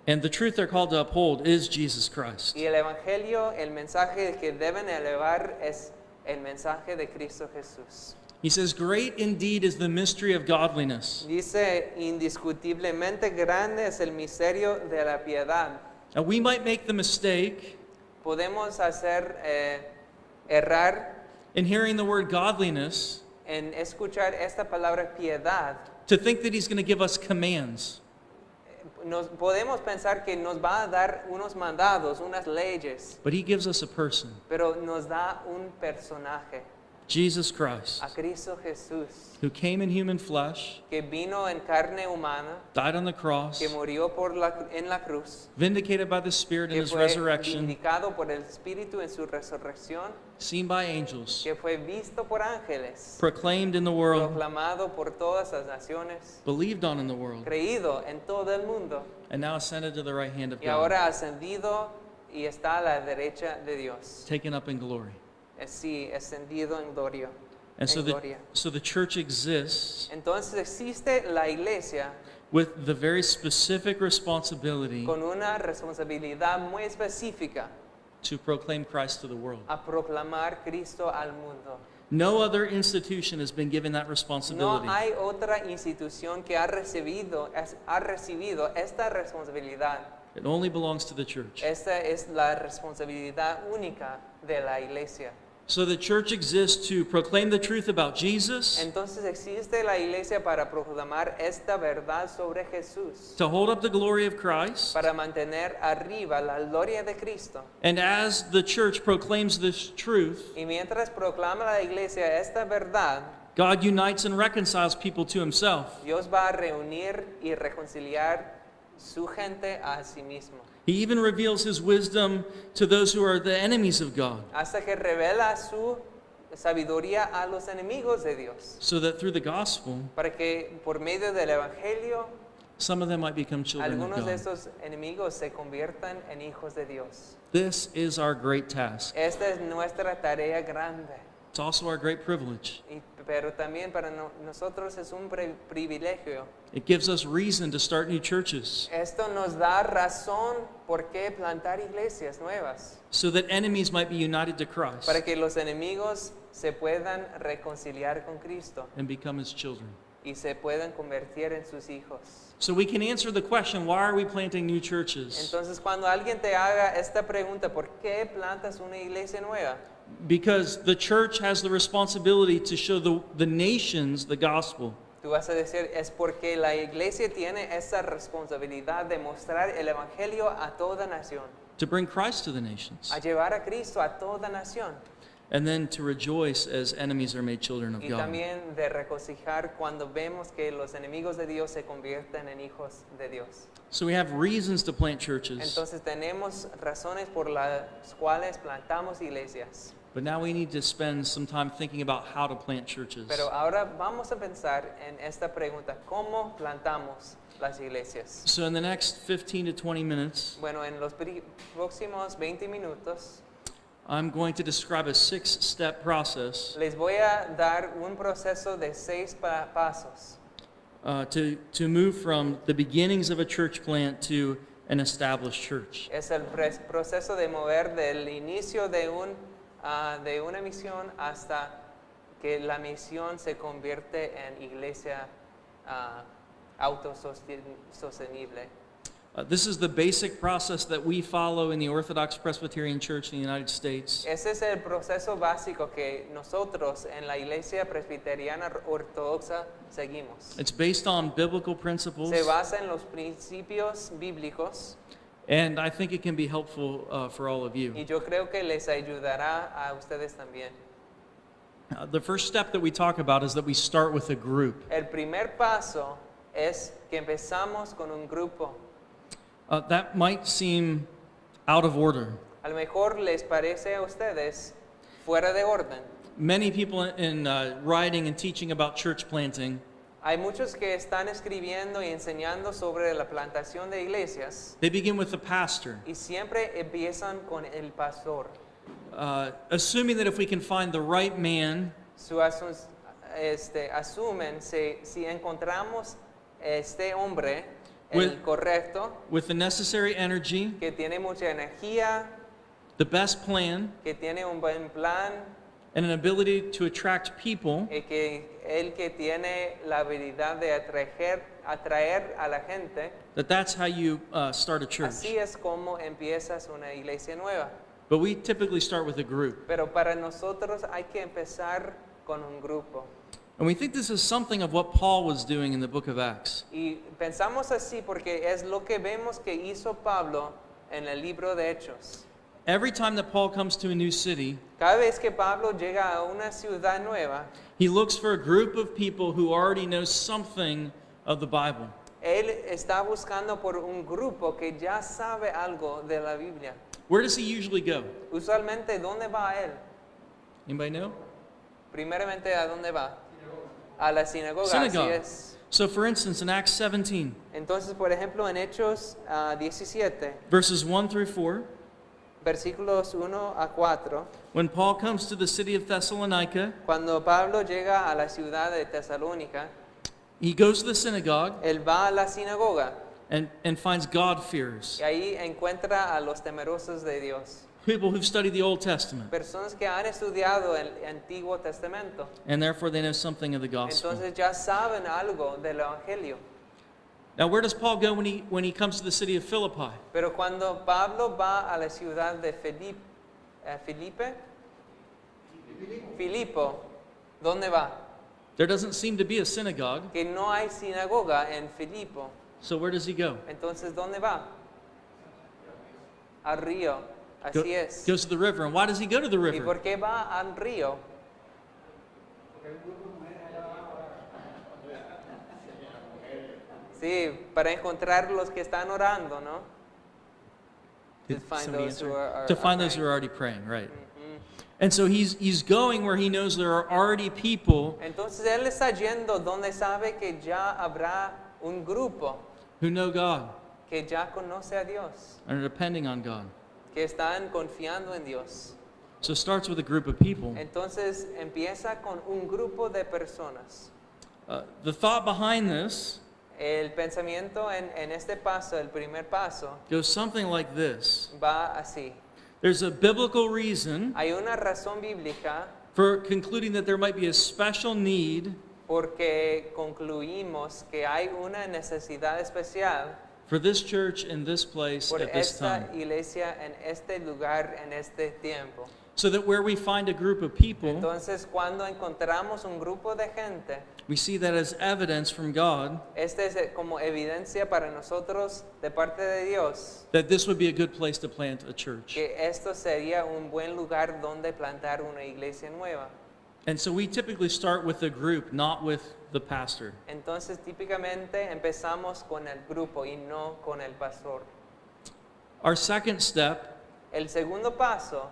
And the truth they're called to uphold is Jesus Christ. Y el evangelio, el mensaje que deben elevar es el mensaje de Cristo Jesús. He says, "Great indeed is the mystery of godliness." Dice, indiscutiblemente grande es el misterio de la piedad. Now we might make the mistake Podemos hacer errar in hearing the word godliness en escuchar esta palabra piedad. to think that he's going to give us commands. Podemos pensar que nos va a dar unos mandados, unas leyes, But he gives us a person, pero nos da un personaje, Jesus Christ, a Cristo Jesús, who came in human flesh, que vino en carne humana, died on the cross, que murió en la cruz, vindicated by the Spirit in que his fue resurrection, vindicado por el Espíritu en su resurrección, seen by angels, que fue visto por ángeles, proclaimed in the world, proclamado por todas las naciones, believed on in the world, creído en todo el mundo, and now ascended to the right hand of y God, ahora ascendido y está a la derecha de Dios. taken up in glory. Sí, ascendido en gloria. And so En gloria. the church exists Entonces existe la iglesia with the very specific responsibility con una responsabilidad muy específica to proclaim Christ to the world. a proclamar Cristo al mundo. No other institution has been given that No responsibility. hay otra institución que ha recibido esta responsabilidad. It only belongs to the church. Esta es la responsabilidad única de la iglesia. So the church exists to proclaim the truth about Jesus, Entonces existe la iglesia para proclamar esta verdad sobre Jesús, to hold up the glory of Christ, para mantener arriba la gloria de Cristo. and as the church proclaims this truth, Y mientras proclama la iglesia esta verdad, God unites and reconciles people to himself. Dios va a reunir y reconciliar su gente a sí mismo. He even reveals his wisdom to those who are the enemies of God, Hasta que revela su sabiduría a los enemigos de Dios. so that through the gospel, Para que por medio del evangelio, some of them might become children of algunos de God. estos enemigos se conviertan en hijos de Dios. This is our great task. Esta es nuestra tarea grande. It's also our great privilege. Pero también para nosotros es un privilegio. It gives us reason to start new churches Esto nos da razón por qué plantar iglesias nuevas, so that enemies might be united to Christ para que los enemigos se puedan reconciliar con Cristo and become his children. y se puedan convertir en sus hijos. So we can answer the question, why are we planting new churches? Entonces, cuando alguien te haga esta pregunta, ¿por qué plantas una iglesia nueva? Because the church has the responsibility to show the nations the gospel. Tú vas a decir, es porque la iglesia tiene esa responsabilidad de mostrar el evangelio a toda nación, To bring Christ to the nations, a llevar a Cristo a toda nación, and then to rejoice as enemies are made children of y God. también de regocijar cuando vemos que los enemigos de Dios se convierten en hijos de Dios. So we have reasons to plant churches, Entonces tenemos razones por las cuales plantamos iglesias. but now we need to spend some time thinking about how to plant churches. Pero ahora vamos a pensar en esta pregunta, ¿cómo plantamos las iglesias? So in the next 15 to 20 minutes, Bueno, en los próximos 20 minutos I'm going to describe a 6-step process les voy a dar un proceso de 6 pasos to move from the beginnings of a church plant to an established church. Es el proceso de mover del inicio de una misión hasta que la misión se convierte en iglesia autosostenible. This is the basic process that we follow in the Orthodox Presbyterian Church in the United States. Ese es el proceso básico que nosotros en la iglesia presbiteriana ortodoxa seguimos. It's based on biblical principles, Se basa en los principios bíblicos and I think it can be helpful for all of you. y yo creo que les ayudará a ustedes también. The first step that we talk about is that we start with a group. El primer paso es que empezamos con un grupo. That might seem out of order. A lo mejor les parece a ustedes fuera de orden. Many people in writing and teaching about church planting, Hay muchos que están escribiendo y enseñando sobre la plantación de iglesias they begin with the pastor, y siempre empiezan con el pastor. assuming that if we can find the right man Asumen si encontramos este hombre, el With- correcto, with the necessary energy, que tiene mucha energía, the best plan, que tiene un buen plan, and an ability to attract people, y que tiene la habilidad de atraer a la gente. that's how you start a church. Así es como empiezas una iglesia nueva. But we typically start with a group. Pero para nosotros hay que empezar con un grupo. And we think this is something of what Paul was doing in the book of Acts. Y pensamos así porque es lo que vemos que hizo Pablo en el libro de Hechos. Every time that Paul comes to a new city, Cada vez que Pablo llega a una ciudad nueva, he looks for a group of people who already know something of the Bible. él está buscando por un grupo que ya sabe algo de la Biblia. Where does he usually go? Usualmente, ¿dónde va él? Anybody know? Primeramente, ¿a dónde va? A la sinagoga, Synagogue. así es. So for instance, in Acts 17, Entonces, por ejemplo, en Hechos 17, verses 1 through 4, versículos 1 a 4, when Paul comes to the city of Thessalonica, cuando Pablo llega a la ciudad de Tesalónica, he goes to the synagogue él va a la sinagoga and finds God-fearers, y ahí encuentra a los temerosos de Dios, people who've studied the Old Testament, personas que han estudiado el Antiguo Testamento. and therefore they know something of the gospel. Entonces ya saben algo del Evangelio. Now, where does Paul go when he comes to the city of Philippi? Pero cuando Pablo va a la ciudad de Filipo, ¿dónde va? There doesn't seem to be a synagogue, Que no hay sinagoga en Filipo. so where does he go? Entonces, ¿dónde va? Al río. Go- Así es. Goes to the river. And why does he go to the ¿Y river? por qué va al río? Sí, para encontrar los que están orando, ¿no? To Did find somebody those who answer? are To find those who praying. are already praying, right? Ujú. And so he's going where he knows there are already people Entonces él está yendo donde sabe que ya habrá un grupo who know God que ya conoce a Dios, and are depending on God. que están confiando en Dios. So it starts with a group of people. Entonces empieza con un grupo de personas. The thought behind this El pensamiento en este paso, el primer paso, goes something like this. va así. There's a biblical reason Hay una razón bíblica for concluding that there might be a special need porque concluimos que hay una necesidad especial for this church in this place por at this esta time. iglesia en este lugar, en este tiempo. So that where we find a group of people, Entonces, cuando encontramos un grupo de gente, we see that as evidence from God este es como evidencia para nosotros de parte de Dios that this would be a good place to plant a church. que esto sería un buen lugar donde plantar una iglesia nueva. And so we typically start with the group, not with the pastor. Entonces, típicamente empezamos con el grupo y no con el pastor. Our second step El segundo paso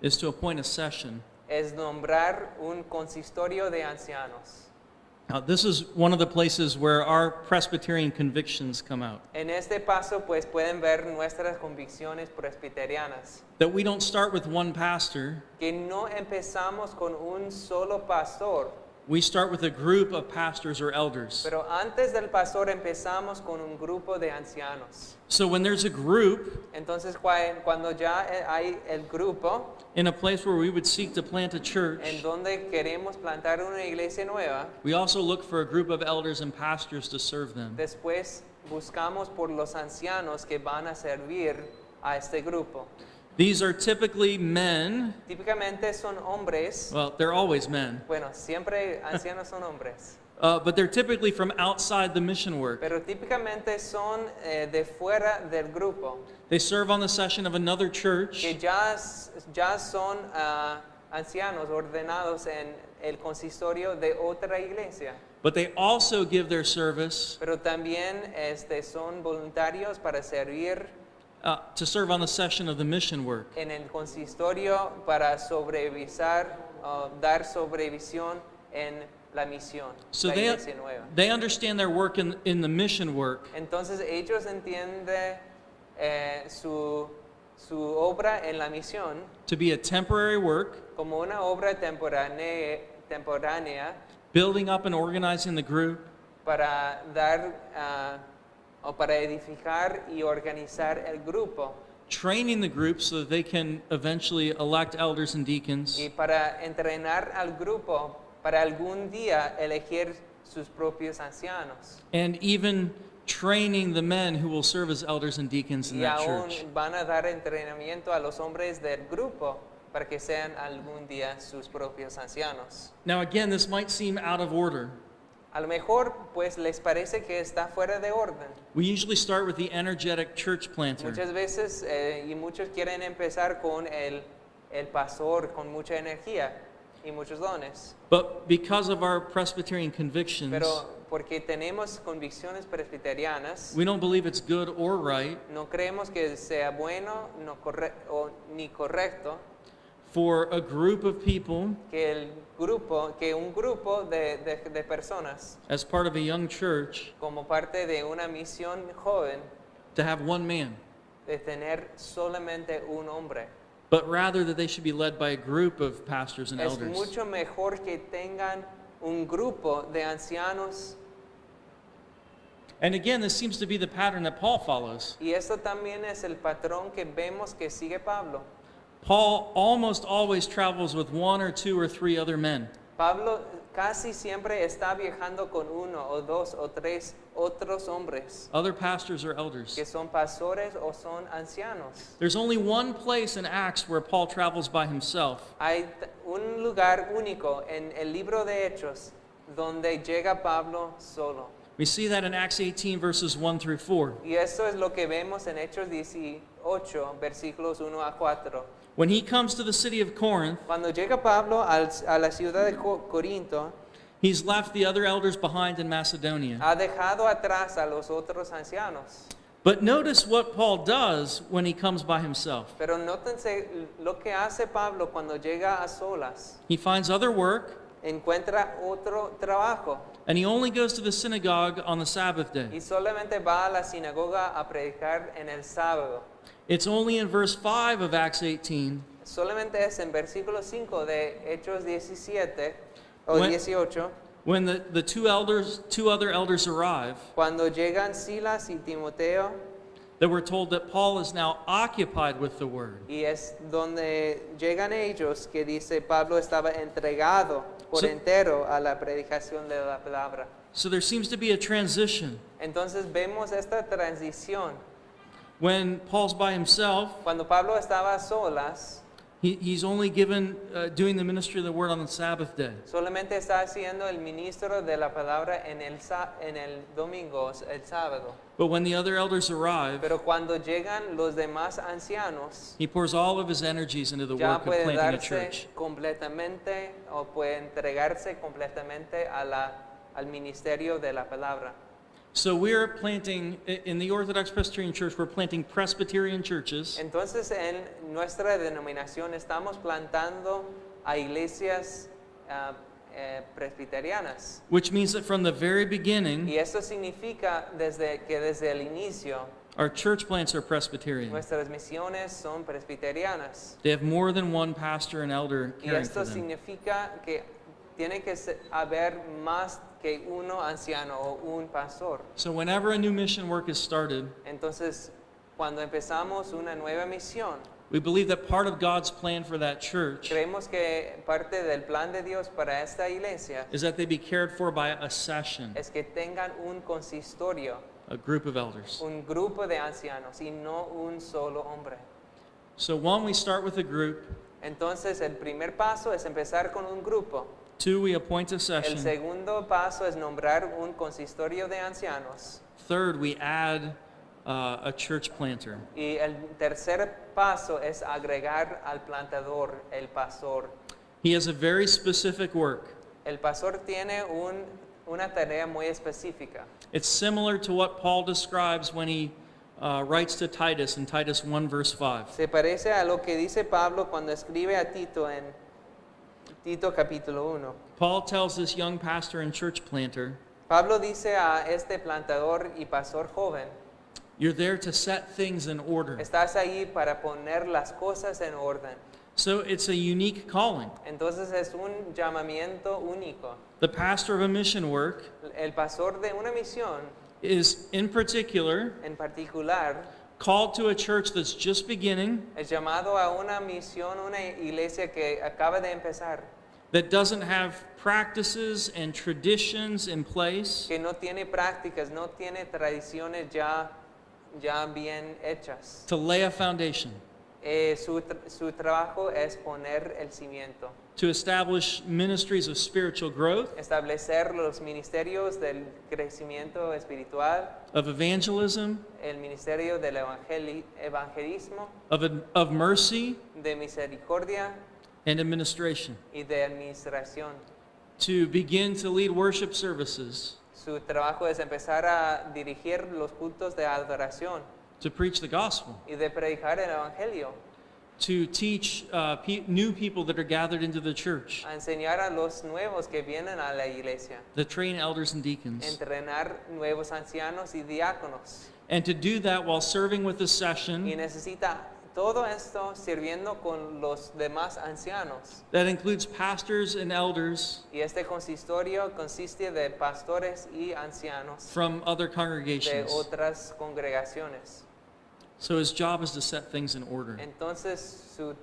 is to appoint a session. es nombrar un consistorio de ancianos. Now, this is one of the places where our Presbyterian convictions come out. En este paso, pues pueden ver nuestras convicciones presbiterianas. That we don't start with one pastor, Que no empezamos con un solo pastor, we start with a group of pastors or elders. pero antes del pastor empezamos con un grupo de ancianos. So when there's a group Entonces, cuando ya hay el grupo in a place where we would seek to plant a en church, donde queremos plantar una iglesia nueva, we also look for a group of elders and pastors to serve them. después buscamos por los ancianos que van a servir a este grupo. These are typically men, Típicamente son hombres, well, they're always men, bueno, siempre ancianos son hombres, but they're typically from outside the mission work. pero típicamente son de fuera del grupo, They serve on the session of another church, que ya son ancianos ordenados en el consistorio de otra iglesia, but they also give their service pero también son voluntarios para servir to serve on the session of the mission work. en el consistorio para dar sobrevisión en la misión, So la iglesia nueva. they understand their work in the mission work Entonces ellos entienden su obra en la misión to be a temporary work, como una obra temporánea building up and organizing the group, para dar o para edificar y organizar el grupo training the group so that they can eventually elect elders and deacons, y para entrenar al grupo para algún día elegir sus propios ancianos. and even training the men who will serve as elders and deacons in Y that aún church. van a dar entrenamiento a los hombres del grupo para que sean algún día sus propios ancianos. Now again, this might seem out of order. A lo mejor pues les parece que está fuera de orden. We usually start with the energetic church planter. Muchas veces y muchos quieren empezar con el pastor con mucha energía y muchos dones. But because of our Presbyterian convictions, Pero porque tenemos convicciones presbiterianas, we don't believe it's good or right no creemos que sea bueno ni correcto for a group of people que un grupo de personas as part of a young church como parte de una misión joven to have one man, de tener solamente un hombre. but rather that they should be led by a group of pastors and Es elders. mucho mejor que tengan un grupo de ancianos. And again, this seems to be the pattern that Paul follows. Y esto también es el patrón que vemos que sigue Pablo. Paul almost always travels with one or two or three other men. Pablo casi siempre está viajando con uno o dos o tres otros hombres Other pastors or elders. que son pastores o son ancianos. There's only one place in Acts where Paul travels by himself. Hay un lugar único en el libro de Hechos donde llega Pablo solo. We see that in Acts 18 verses 1 through 4. Y esto es lo que vemos en Hechos 18, versículos 1 a 4. When he comes to the city of Corinth, Cuando llega Pablo a la ciudad de Corinto, he's left the other elders behind in Macedonia. ha dejado atrás a los otros ancianos. But notice what Paul does when he comes by himself. Pero nótense lo que hace Pablo cuando llega a solas. He finds other work, Encuentra otro trabajo and he only goes to the synagogue on the Sabbath day. y solamente va a la sinagoga a predicar en el sábado. It's only in verse 5 of Acts 18 solamente es en versículo 5 de Hechos 17 o When- 18, When the two other elders arrive, cuando llegan Silas y Timoteo, that we're told that Paul is now occupied with the word. y es donde llegan ellos que dice Pablo estaba entregado por So- entero a la predicación de la palabra. So there seems to be a transition. Entonces vemos esta transición. When Paul's by himself, Cuando Pablo estaba a solas, he's only given doing the ministry of the word on the Sabbath day. solamente está haciendo el ministro de la palabra en el domingo, el sábado. But when the other elders arrive, Pero cuando llegan los demás ancianos, he pours all of his energies into the ya work of puede planting a darse church. completamente o puede entregarse completamente al ministerio de la palabra. So we're planting, in the Orthodox Presbyterian Church, we're planting Presbyterian churches Entonces en nuestra denominación estamos plantando a iglesias presbiterianas. which means that from the very beginning, Y esto significa que desde el inicio our church plants are Presbyterian. nuestras misiones son presbiterianas. They have more than one pastor and elder Y caring esto for them. significa que tiene que haber más que uno anciano o un pastor. So whenever a new mission work is started, Entonces, cuando empezamos una nueva misión, we believe that part of God's plan for that church creemos que parte del plan de Dios para esta iglesia is that they be cared for by a session, es que tengan un consistorio, a group of elders. un grupo de ancianos y no un solo hombre. So one, we start with a group. Entonces, el primer paso es empezar con un grupo. Two, we appoint a El session. segundo paso es nombrar un consistorio de ancianos. Third, we add a church planter. Y el tercer paso es agregar al plantador, el pastor. He has a very specific work. El pastor tiene una tarea muy específica. It's similar to what Paul describes when he writes to Titus in Titus 1 verse 5. Se parece a lo que dice Pablo cuando escribe a Tito en Tito capítulo 1. Paul tells this young pastor and church planter, Pablo dice a este plantador y pastor joven, you're there to set things in order. estás ahí para poner las cosas en orden. So it's a unique calling. Entonces es un llamamiento único. The pastor of a mission work El pastor de una misión is in particular en particular called to a church that's just beginning, es llamado a una misión, una iglesia que acaba de empezar, that doesn't have practices and traditions in place, que no tiene prácticas, no tiene tradiciones ya bien hechas. to lay a foundation, Su trabajo es poner el cimiento, to establish ministries of spiritual growth, establecer los ministerios del crecimiento espiritual, of evangelism, el ministerio del evangelismo, of mercy, de misericordia and administration, y de administración. to begin to lead worship services, Su trabajo es empezar a dirigir los cultos de adoración to preach the gospel, y de predicar el evangelio, to teach new people that are gathered into the church, a enseñar a los nuevos que vienen a la iglesia, to train elders and deacons, entrenar nuevos ancianos y diáconos. and to do that while serving with the Y session necesita todo esto sirviendo con los demás ancianos. that includes pastors and elders Y este consistorio consiste de pastores y ancianos from other de congregations. otras congregaciones. So his job is to set things in order. Entonces su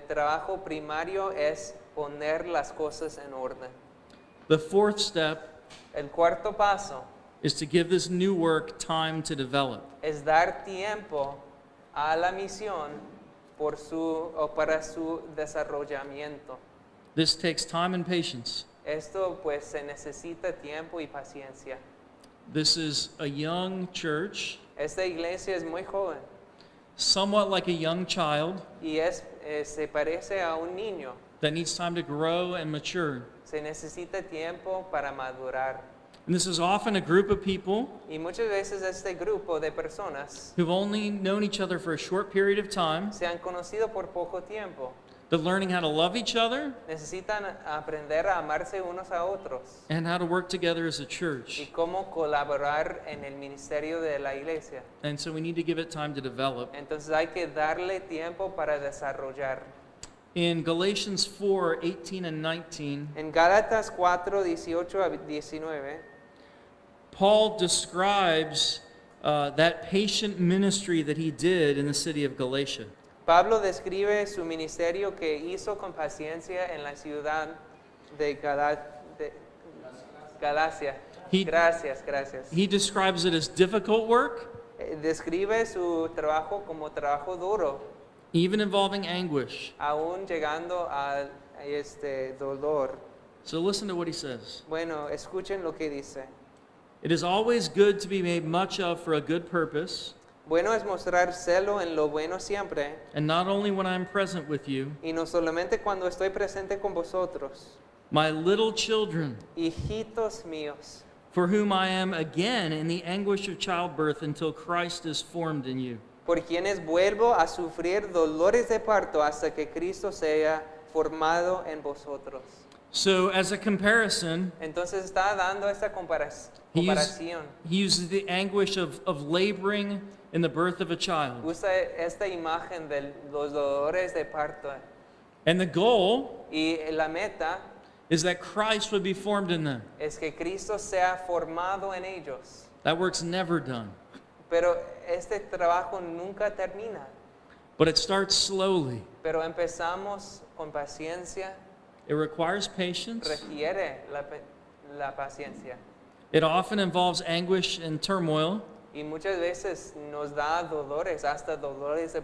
trabajo primario es poner las cosas en orden. The fourth step El cuarto paso is to give this new work time to develop. es dar tiempo a la misión para su desarrollamiento. This takes time and patience. Esto pues se necesita tiempo y paciencia. This is a young church, Esta iglesia es muy joven somewhat like a young child y se parece a un niño. that needs time to grow and mature. Se necesita tiempo para madurar. And this is often a group of people Y muchas veces este grupo de personas who've only known each other for a short period of time, se han conocido por poco tiempo. but learning how to love each other Necesitan aprender a amarse unos a otros and how to work together as a y church. cómo colaborar en el ministerio de la iglesia. And so we need to give it time to develop. Entonces hay que darle tiempo para desarrollar. In Galatians 4:18 and 19, En Gálatas 4:18 a 19, Paul describes that patient ministry that he did in the city of Galatia. Pablo describe su ministerio que hizo con paciencia en la ciudad de Galacia. He- Gracias. He describes it as difficult work, Describe su trabajo como trabajo duro, even involving anguish. aún llegando a este dolor. So listen to what he says. Bueno, escuchen lo que dice. It is always good to be made much of for a good purpose, Bueno es mostrar celo en lo bueno siempre, and not only when I am present with you, y no solamente cuando estoy presente con vosotros, my little children, hijitos míos, for whom I am again in the anguish of childbirth until Christ is formed in you. por quienes vuelvo a sufrir dolores de parto hasta que Cristo sea formado en vosotros. So, as a comparison, Entonces está dando esta comparación. he uses the anguish of laboring in the birth of a child. Usa esta imagen de los dolores de parto. And the goal Y la meta is that Christ would be formed in them. es que Cristo sea formado en ellos. That work's never done, Pero este trabajo nunca termina. but it starts slowly. Pero empezamos con paciencia. It requires patience. Requiere la paciencia. It often involves anguish and turmoil, Y muchas veces nos da dolores, hasta dolores de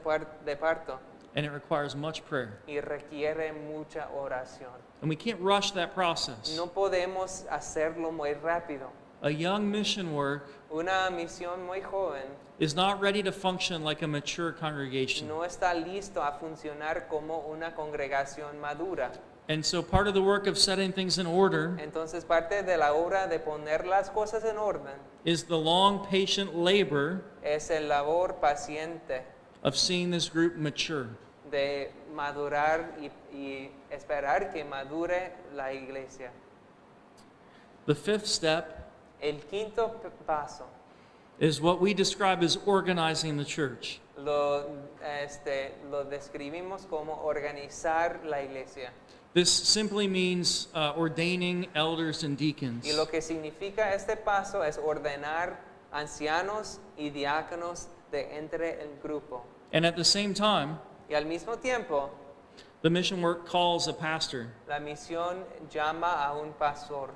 parto. and it requires much prayer. Y requiere mucha oración. And we can't rush that process. No podemos hacerlo muy rápido. A young mission work Una misión muy joven is not ready to function like a mature congregation. no está listo a funcionar como una congregación madura. And so part of the work of setting things in order Entonces parte de la obra de poner las cosas en orden is the long, patient labor es el labor paciente of seeing this group mature. de madurar y esperar que madure la iglesia. The fifth step El quinto paso is what we describe as organizing the church. lo describimos como organizar la iglesia. This simply means ordaining elders and deacons. Y lo que significa este paso es ordenar ancianos y diáconos de entre el grupo. And at the same time, Y al mismo tiempo, the mission work calls a pastor. la misión llama a un pastor.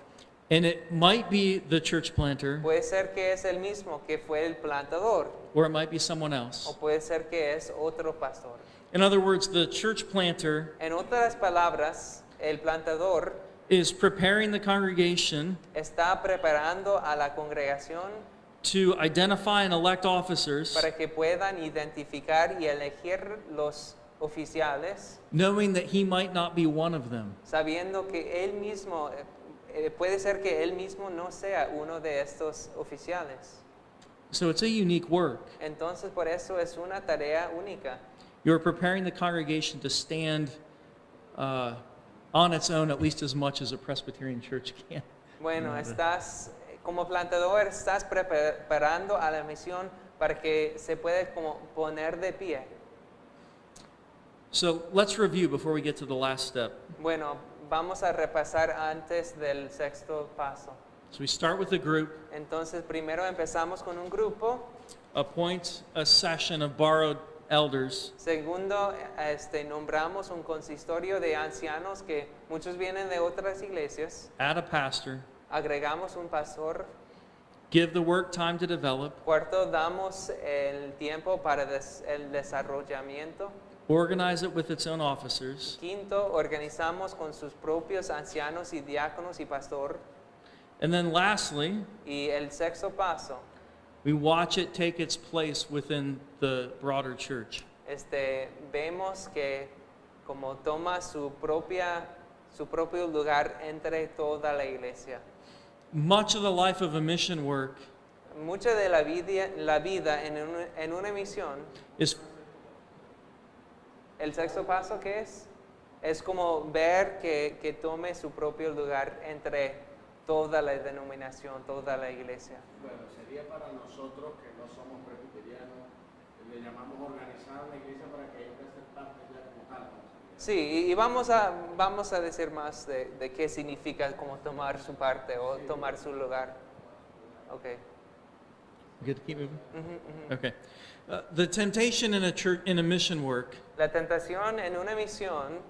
And it might be the church planter, Puede ser que es el mismo que fue el plantador, or it might be someone o else. puede ser que es otro pastor. In other words, the church planter En otras palabras, el plantador is preparing the congregation está preparando a la congregación to identify and elect officers, para que puedan identificar y elegir los oficiales, knowing that he might not be one of them. sabiendo que él mismo, puede ser que él mismo no sea uno de estos oficiales. So it's a unique work. Entonces, por eso es una tarea única. You're preparing the congregation to stand on its own at least as much as a Presbyterian church can. Bueno, como plantador, estás preparando a la misión para que se pueda como poner de pie. So let's review before we get to the last step. Bueno, vamos a repasar antes del sexto paso. So we start with a group, Entonces, primero empezamos con un grupo. appoint a session of borrowed elders, Segundo, nombramos un consistorio de ancianos que muchos vienen de otras iglesias. add a pastor, Agregamos un pastor. give the work time to develop, Cuarto, damos el tiempo para el desarrollamiento. organize it with its own officers, Quinto, organizamos con sus propios ancianos y diáconos y pastor. and then lastly, Y el sexto paso, we watch it take its place within the broader church. vemos que como toma su propio lugar entre toda la iglesia. Much of the life of a mission work Mucha de la vida en una misión, is el sexto paso que es como ver que tome su propio lugar entre toda la denominación, toda la iglesia. Bueno, sería para nosotros que no somos presbiterianos, le llamamos organizar la iglesia para que ella pueda ser parte ya como tal. Sí, y vamos a decir más de qué significa como tomar su parte o tomar su lugar. Okay. Good to keep moving? Ujú, ujú. Okay. The temptation in a church, in a mission work, La tentación en una misión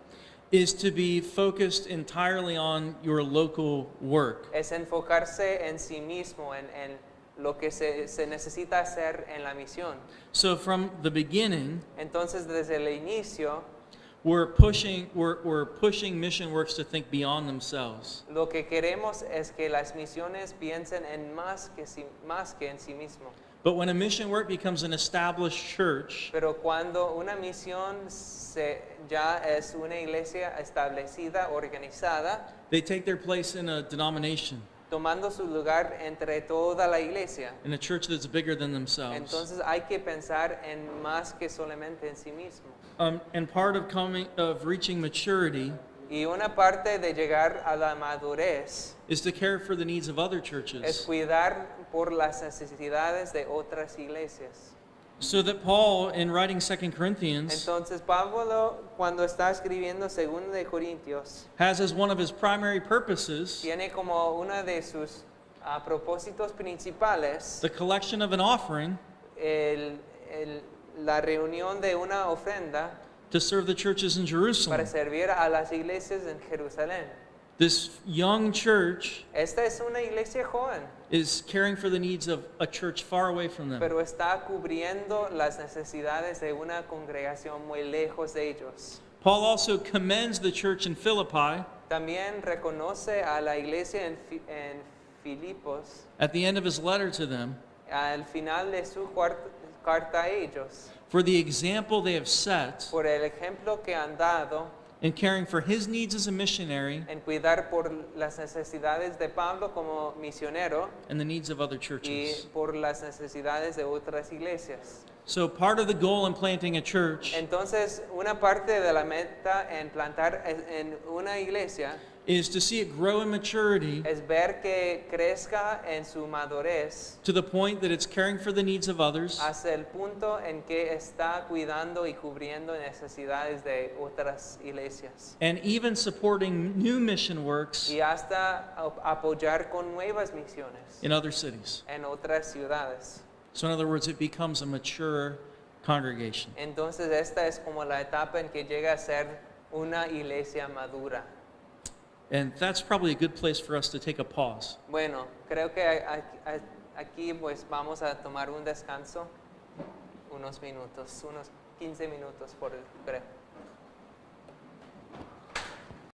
is to be focused entirely on your local work. es enfocarse en sí mismo, en lo que se necesita hacer en la misión. So from the beginning, Entonces, desde el inicio, we're pushing mission works to think beyond themselves. lo que queremos es que las misiones piensen en más que en sí mismo. But when a mission work becomes an established church, Pero cuando una misión ya es una iglesia establecida, organizada, they take their place in a denomination, tomando su lugar entre toda la iglesia, in a church that's bigger than themselves. entonces hay que pensar en más que solamente en sí mismo. And part of reaching maturity Y una parte de llegar a la madurez is to care for the needs of other es churches. cuidar por las necesidades de otras iglesias. So that Paul, in writing 2 Corinthians, Entonces Pablo, cuando está escribiendo 2 de Corintios, has as one of his primary purposes tiene como uno de sus propósitos principales the collection of an offering la reunión de una ofrenda to serve the churches in para Jerusalem. servir a las iglesias en Jerusalén. This young church Esta es una iglesia joven, is caring for the needs of a church far away from them. pero está cubriendo las necesidades de una congregación muy lejos de ellos. Paul also commends the church in Philippi También reconoce a la iglesia en Filipos at the end of his letter to them al final de su carta a ellos for the example they have set por el ejemplo que han dado in caring for his needs as a missionary en cuidar por las necesidades de Pablo como misionero and the needs of other y churches. por las necesidades de otras iglesias. So part of the goal in planting a church Entonces, una parte de la meta en plantar en una iglesia is to see it grow in maturity es ver que crezca en su madurez to the point that it's caring for the needs of others hasta el punto en que está cuidando y cubriendo necesidades de otras iglesias and even supporting new mission works y hasta apoyar con nuevas misiones in other cities. en otras ciudades. So in other words, it becomes a mature congregation. Entonces, esta es como la etapa en que llega a ser una iglesia madura. And that's probably a good place for us to take a pause. Bueno, creo que aquí pues vamos a tomar un descanso, unos minutos, unos 15 minutos por el breve.